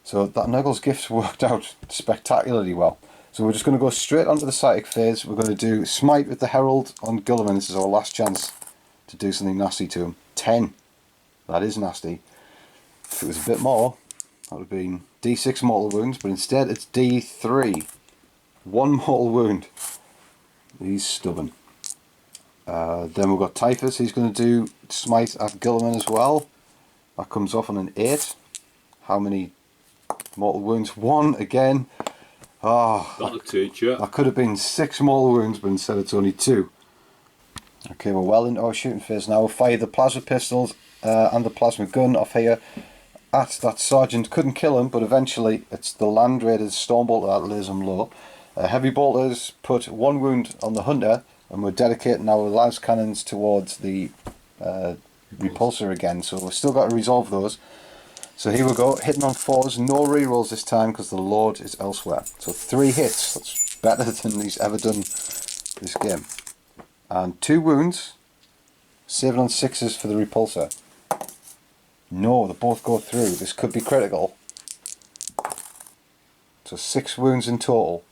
So that Nuggle's Gift worked out spectacularly well. So we're just going to go straight onto the Psychic phase. We're going to do Smite with the Herald on Guilliman. This is our last chance to do something nasty to him. 10. That is nasty. If it was a bit more, that would have been D6 mortal wounds, but instead it's D3. 1 mortal wound. He's stubborn. Then we've got Typhus. He's going to do Smite at Guilliman as well. That comes off on an 8. How many mortal wounds? 1 again. Oh, That'll teach you. that could have been 6 mortal wounds, but instead it's only 2. Okay, we're well into our shooting phase now. We'll fire the plasma pistols and the plasma gun off here at that sergeant. Couldn't kill him, but eventually it's the Land Raiders Stormbolter that lays him low. Heavy bolters put 1 wound on the hunter, and we're dedicating our las cannons towards the repulsor again, so we've still got to resolve those. So here we go, hitting on 4s, no rerolls this time because the load is elsewhere. So 3 hits, that's better than he's ever done this game. And 2 wounds, saving on 6s for the repulsor. No, they both go through, this could be critical. So 6 wounds in total.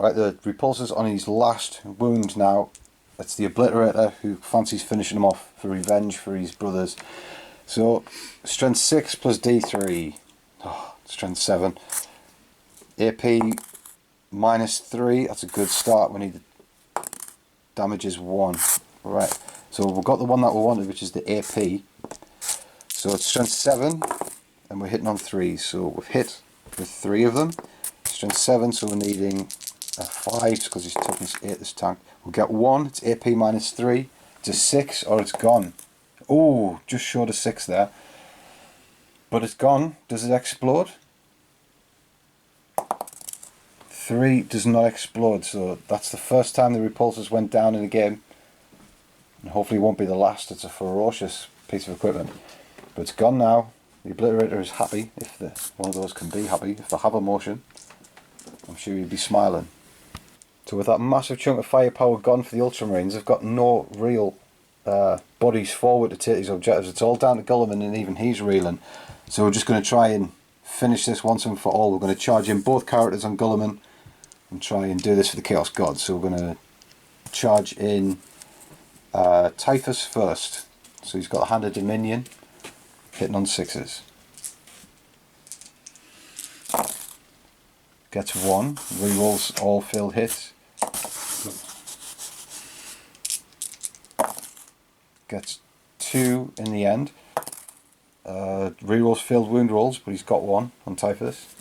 Right, the repulsor's on his last wound now. It's the Obliterator who fancies finishing him off for revenge for his brothers. So, strength 6 plus D3. Oh, strength 7. AP minus 3. That's a good start. We need damage is 1. Right, so we've got the one that we wanted, which is the AP. So it's strength 7, and we're hitting on 3s. So we've hit with 3 of them. Strength 7, so we're needing 5 because he's toughness 8 this tank. We'll get 1, it's AP minus 3. It's a 6 or it's gone. Oh, just short of 6 there. But it's gone. Does it explode? 3 does not explode, so that's the first time the repulsors went down in a game. And hopefully it won't be the last. It's a ferocious piece of equipment. But it's gone now. The Obliterator is happy, if one of those can be happy, if they have emotion. I'm sure he'd be smiling. So with that massive chunk of firepower gone for the Ultramarines, they've got no real bodies forward to take these objectives. It's all down to Guilliman, and even he's reeling. So we're just going to try and finish this once and for all. We're going to charge in both characters on Guilliman and try and do this for the Chaos God. So we're going to charge in Typhus first. So he's got a Hand of Dominion, hitting on 6s. Gets 1, rerolls all failed hits. Gets 2 in the end. Rerolls failed wound rolls, but he's got 1 on Typhus.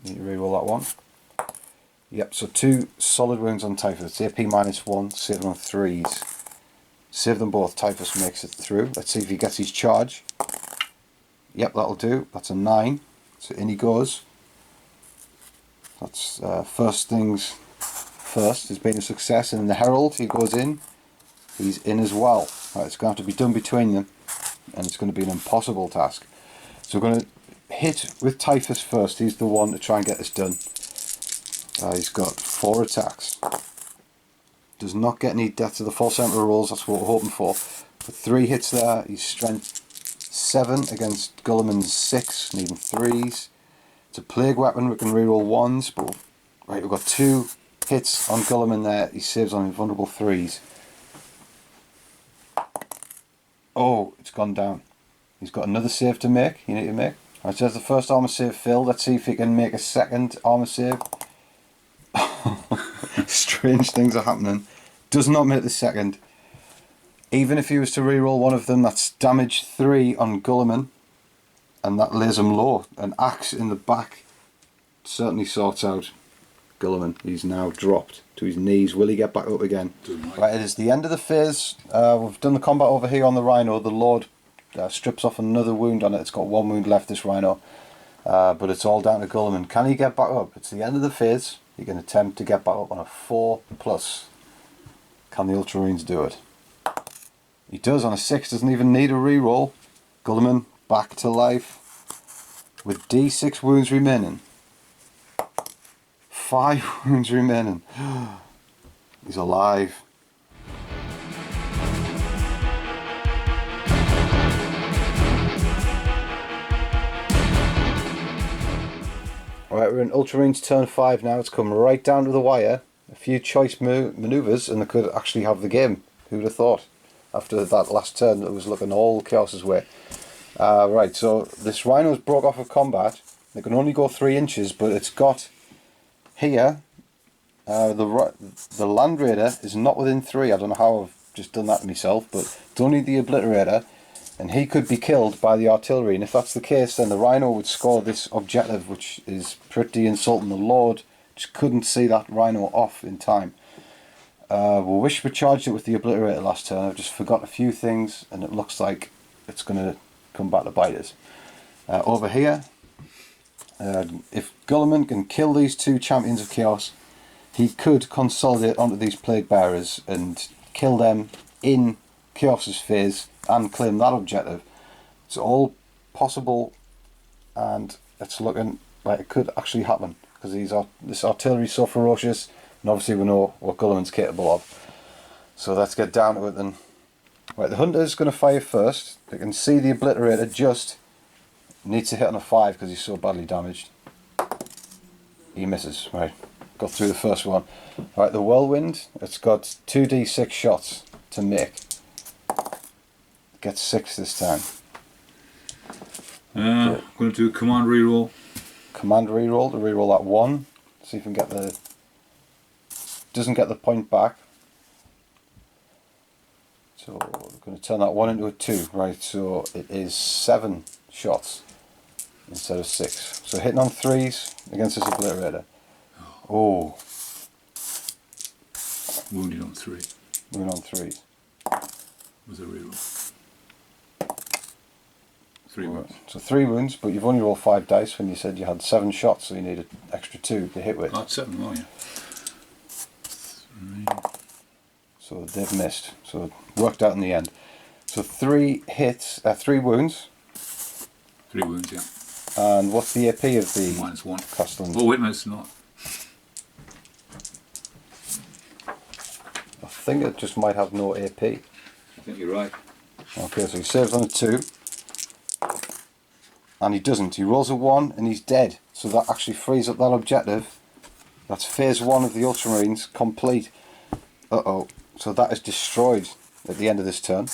Need to reroll that one. Yep, so 2 solid wounds on Typhus. AP minus 1, saving on 3s. Save them both, Typhus makes it through. Let's see if he gets his charge. Yep, that'll do. That's a 9. So in he goes. That's first things first. It's been a success. And in the Herald, he goes in. He's in as well. Right, it's going to have to be done between them, and it's going to be an impossible task. So we're going to hit with Typhus first. He's the one to try and get this done. He's got 4 attacks. Does not get any death to the False Emperor rolls. That's what we're hoping for. But 3 hits there. He's strength 7 against Guilliman's 6, needing 3s. It's a plague weapon. We can reroll 1s, but right, we've got 2 hits on Guilliman there. He saves on invulnerable 3s. Oh, it's gone down. He's got another save to make. You need to make. Alright, so that's the first armor save failed. Let's see if he can make a second armor save. Strange things are happening. Does not make the second. Even if he was to reroll one of them, that's damage 3 on Guilliman, and that lays him low. An axe in the back certainly sorts out Guilliman. He's now dropped to his knees. Will he get back up again? Right, it is the end of the phase. We've done the combat over here on the Rhino. The Lord strips off another wound on it. It's got 1 wound left, this Rhino. But it's all down to Guilliman. Can he get back up? It's the end of the phase. He can attempt to get back up on a 4+. Can the Ultramarines do it? He does on a 6. Doesn't even need a reroll. Guilliman back to life with D6 wounds remaining. 5 wounds remaining. He's alive. Alright, we're in Ultramarines turn 5 now. It's come right down to the wire. A few choice manoeuvres and they could actually have the game. Who'd have thought? After that last turn it was looking all Chaos's way. Right, so this Rhino's broke off of combat. They can only go 3 inches, but it's got here, the Land Raider is not within 3. I don't know how I've just done that to myself, but don't need the Obliterator. and he could be killed by the artillery, and if that's the case then the Rhino would score this objective, which is pretty insulting. The Lord just couldn't see that Rhino off in time. We wish we charged it with the Obliterator last turn. I've just forgot a few things and it looks like it's going to come back to bite us. Over here, if Guilliman can kill these two Champions of Chaos, he could consolidate onto these Plague Bearers and kill them in Chaos's phase and claim that objective. It's all possible, and it's looking like it could actually happen because this artillery is so ferocious, and obviously we know what Guilliman's capable of. So let's get down to it then. Right, the Hunter's going to fire first. They can see the Obliterator just needs to hit on a 5 because he's so badly damaged. He misses. Right, got through the first one. Right, the Whirlwind, it's got 2d6 shots to make. Gets 6 this time. I'm going to do a command reroll. Command reroll to reroll that 1. See if we can get the... Doesn't get the point back. So we're going to turn that 1 into a 2. Right, so it is 7 shots instead of 6. So hitting on 3s against this Obliterator. Oh. Wounded on 3. Wounded on 3s. With a reroll. 3 wounds. So 3 wounds, but you've only rolled 5 dice when you said you had 7 shots, so you needed extra 2 to hit with. Oh, that's 7, oh yeah. 3. So they've missed. So it worked out in the end. So 3 hits, 3 wounds. 3 wounds, yeah. And what's the AP of the -1. Castellan? Oh wait a minute, it's not. I think it just might have no AP. I think you're right. Okay, so he saves on a 2. And he doesn't. He rolls a 1 and he's dead. So that actually frees up that objective. That's phase 1 of the Ultramarines complete. Uh-oh. So that is destroyed at the end of this turn.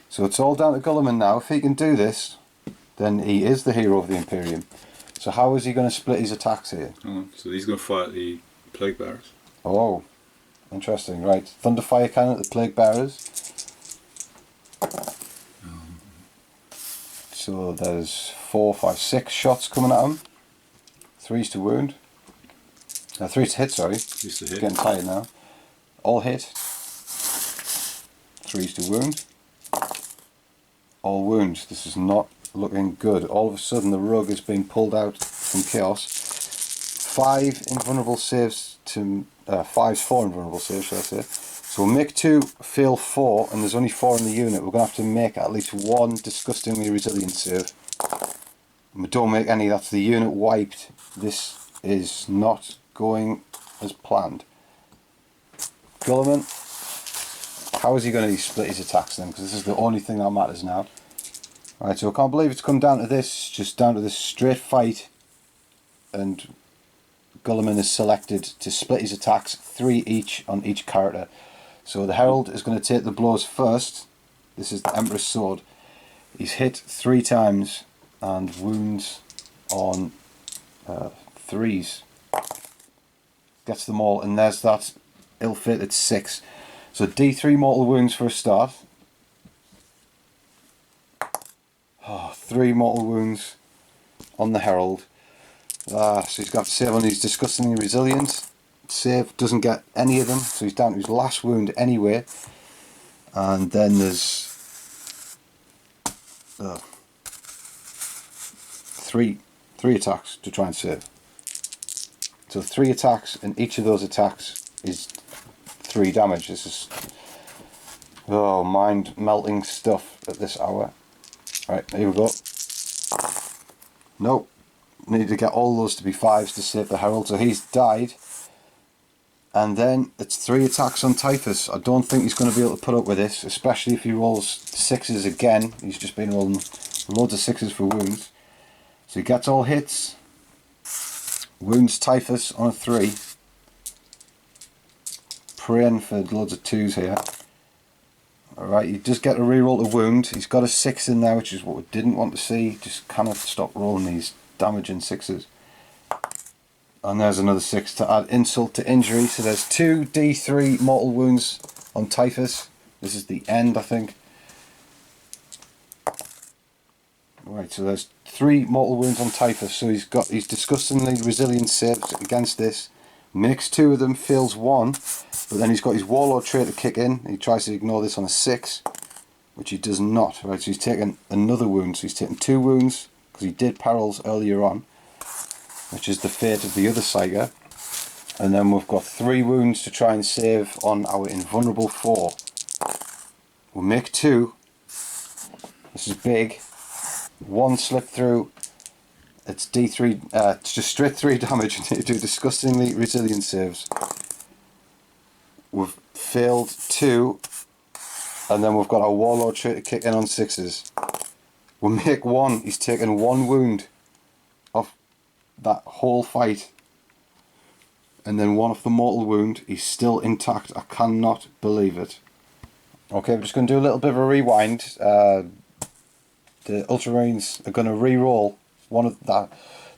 So it's all down to Guilliman now. If he can do this, then he is the hero of the Imperium. So how is he going to split his attacks here? So he's going to fire at the Plague Bearers. Oh, interesting. Right, Thunderfire Cannon at the Plague Bearers. So there's 4, 5, 6 shots coming at him. 3's to wound. 3's to hit, sorry. 3's to hit. Getting tired now. All hit. 3's to wound. All wounds. This is not looking good. All of a sudden the rug is being pulled out from Chaos. 5 invulnerable saves to... 5's 4 invulnerable saves, should I say. So we'll make 2, fail 4, and there's only 4 in the unit. We're going to have to make at least 1 disgustingly resilient save. And we don't make any, that's the unit wiped. This is not going as planned. Guilliman, how is he going to split his attacks then? Because this is the only thing that matters now. Right, so I can't believe it's come down to this. It's just down to this straight fight. And Guilliman is selected to split his attacks, 3 each on each character. So the Herald is going to take the blows first. This is the Emperor's Sword. He's hit 3 times and wounds on 3s. Gets them all, and there's that ill-fated 6. So D3 mortal wounds for a start. 3 mortal wounds on the Herald. So he's got to save on his disgustingly resilient. Save, doesn't get any of them, so he's down to his last wound anyway. And then there's 3 attacks to try and save. So 3 attacks, and each of those attacks is 3 damage. This is mind melting stuff at this hour. Right, here we go. Nope. Need to get all those to be 5s to save the Herald, so he's died. And then it's 3 attacks on Typhus. I don't think he's going to be able to put up with this, especially if he rolls 6s again. He's just been rolling loads of 6s for wounds. So he gets all hits. Wounds Typhus on a 3. Praying for loads of 2s here. Alright, you just get a reroll to wound. He's got a 6 in there, which is what we didn't want to see. Just cannot stop rolling these damaging 6s. And there's another 6 to add insult to injury. So there's 2 D3 mortal wounds on Typhus. This is the end, I think. Right, so there's 3 mortal wounds on Typhus, so he's disgustingly resilient saves against this. Makes 2 of them, fails 1, but then he's got his Warlord trait to kick in. He tries to ignore this on a 6, which he does not. Right, so he's taken another wound, so he's taken 2 wounds, because he did perils earlier on, which is the fate of the other Psyker. And then we've got 3 wounds to try and save on our invulnerable 4. We'll make 2. This is big. 1 slip through. It's D3. It's just straight 3 damage. Do disgustingly resilient saves. We've failed 2, and then we've got our Warlord trait to kick in on 6s. We'll make 1. He's taken 1 wound off that whole fight, and then 1 off the mortal wound. He's still intact. I cannot believe it. Okay, we're just going to do a little bit of a rewind. The Ultramarines are going to re-roll one of that.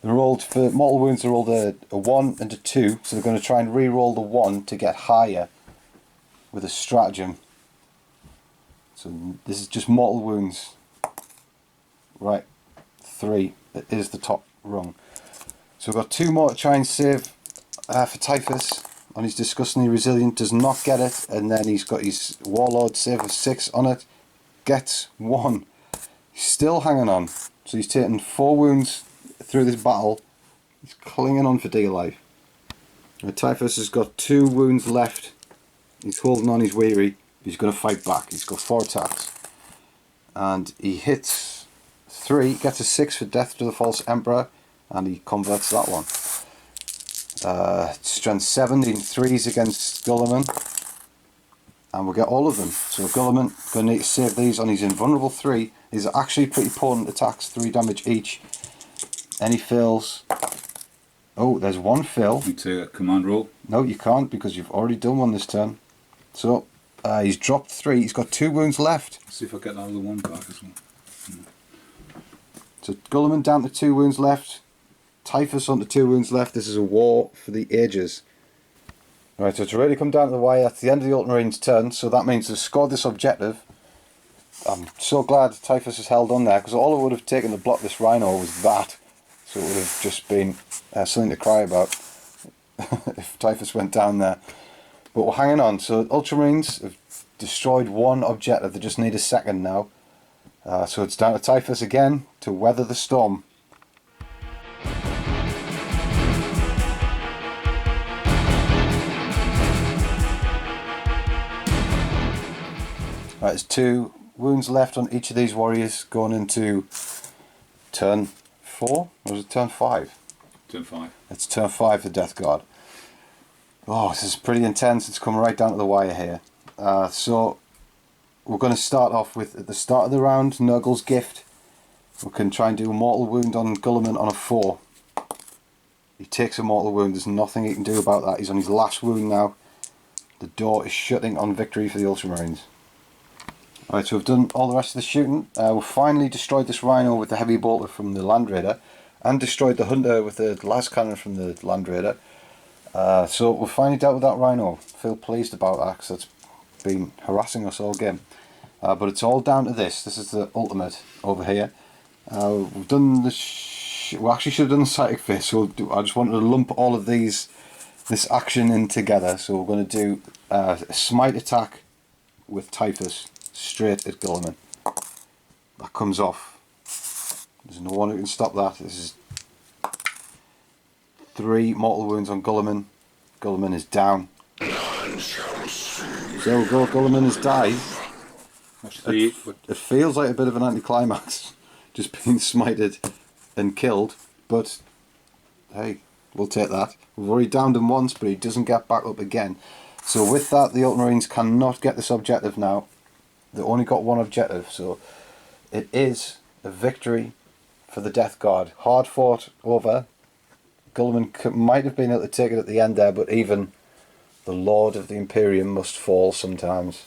They rolled for mortal wounds. They rolled a 1 and a 2, so they're going to try and re-roll the 1 to get higher with a stratagem. So this is just mortal wounds. Right, 3. It is the top rung. So we've got 2 more to try and save for Typhus. On his disgustingly resilient, does not get it, and then he's got his Warlord save of 6 on it. Gets 1. He's still hanging on. So he's taken 4 wounds through this battle. He's clinging on for dear life. Now, Typhus has got 2 wounds left. He's holding on, he's weary. He's going to fight back. He's got 4 attacks. And he hits 3, gets a 6 for Death to the False Emperor, and he converts that one. Strength 7, in 3s against Guilliman. And we'll get all of them. So Guilliman going to need to save these on his invulnerable 3. These are actually pretty potent attacks, 3 damage each. Any fails. Oh, there's 1 fail. You take a command roll. No, you can't, because you've already done 1 this turn. So he's dropped 3. He's got 2 wounds left. Let's see if I get another 1 back as well. So Guilliman down to 2 wounds left. Typhus on to 2 wounds left. This is a war for the ages. Right, so it's already come down to the wire. That's the end of the Ultramarines' turn, so that means they've scored this objective. I'm so glad Typhus has held on there, because all it would have taken to block this Rhino was that. So it would have just been something to cry about if Typhus went down there. But we're hanging on. So Ultramarines have destroyed 1 objective. They just need a second now. So it's down to Typhus again to weather the storm. Right, there's 2 wounds left on each of these warriors going into turn 4, or was it turn 5? Turn 5. It's turn 5 for Death Guard. Oh, this is pretty intense. It's come right down to the wire here. So we're going to start off with, at the start of the round, Nurgle's Gift. We can try and do a mortal wound on Guilliman on a 4. He takes a mortal wound. There's nothing he can do about that. He's on his last wound now. The door is shutting on victory for the Ultramarines. Alright, so we've done all the rest of the shooting. We've finally destroyed this Rhino with the heavy bolter from the Land Raider, and destroyed the Hunter with the las cannon from the Land Raider. So we've finally dealt with that Rhino. Feel pleased about that, because it's been harassing us all game. But it's all down to this. This is the ultimate over here. We've done the we actually should have done the Psychic Fist, so I just wanted to lump all of this action in together. So we're going to do a smite attack with Typhus straight at Guilliman. That comes off. There's no one who can stop that. This is 3 mortal wounds on Guilliman. Guilliman is down. So Guilliman has died. It feels like a bit of an anticlimax, just being smited and killed, but hey, we'll take that. We've already downed him once, but he doesn't get back up again. So with that, the Ultramarines cannot get this objective now. They only got 1 objective, so it is a victory for the Death Guard. Hard fought over. Guilliman might have been able to take it at the end there, but even the Lord of the Imperium must fall sometimes.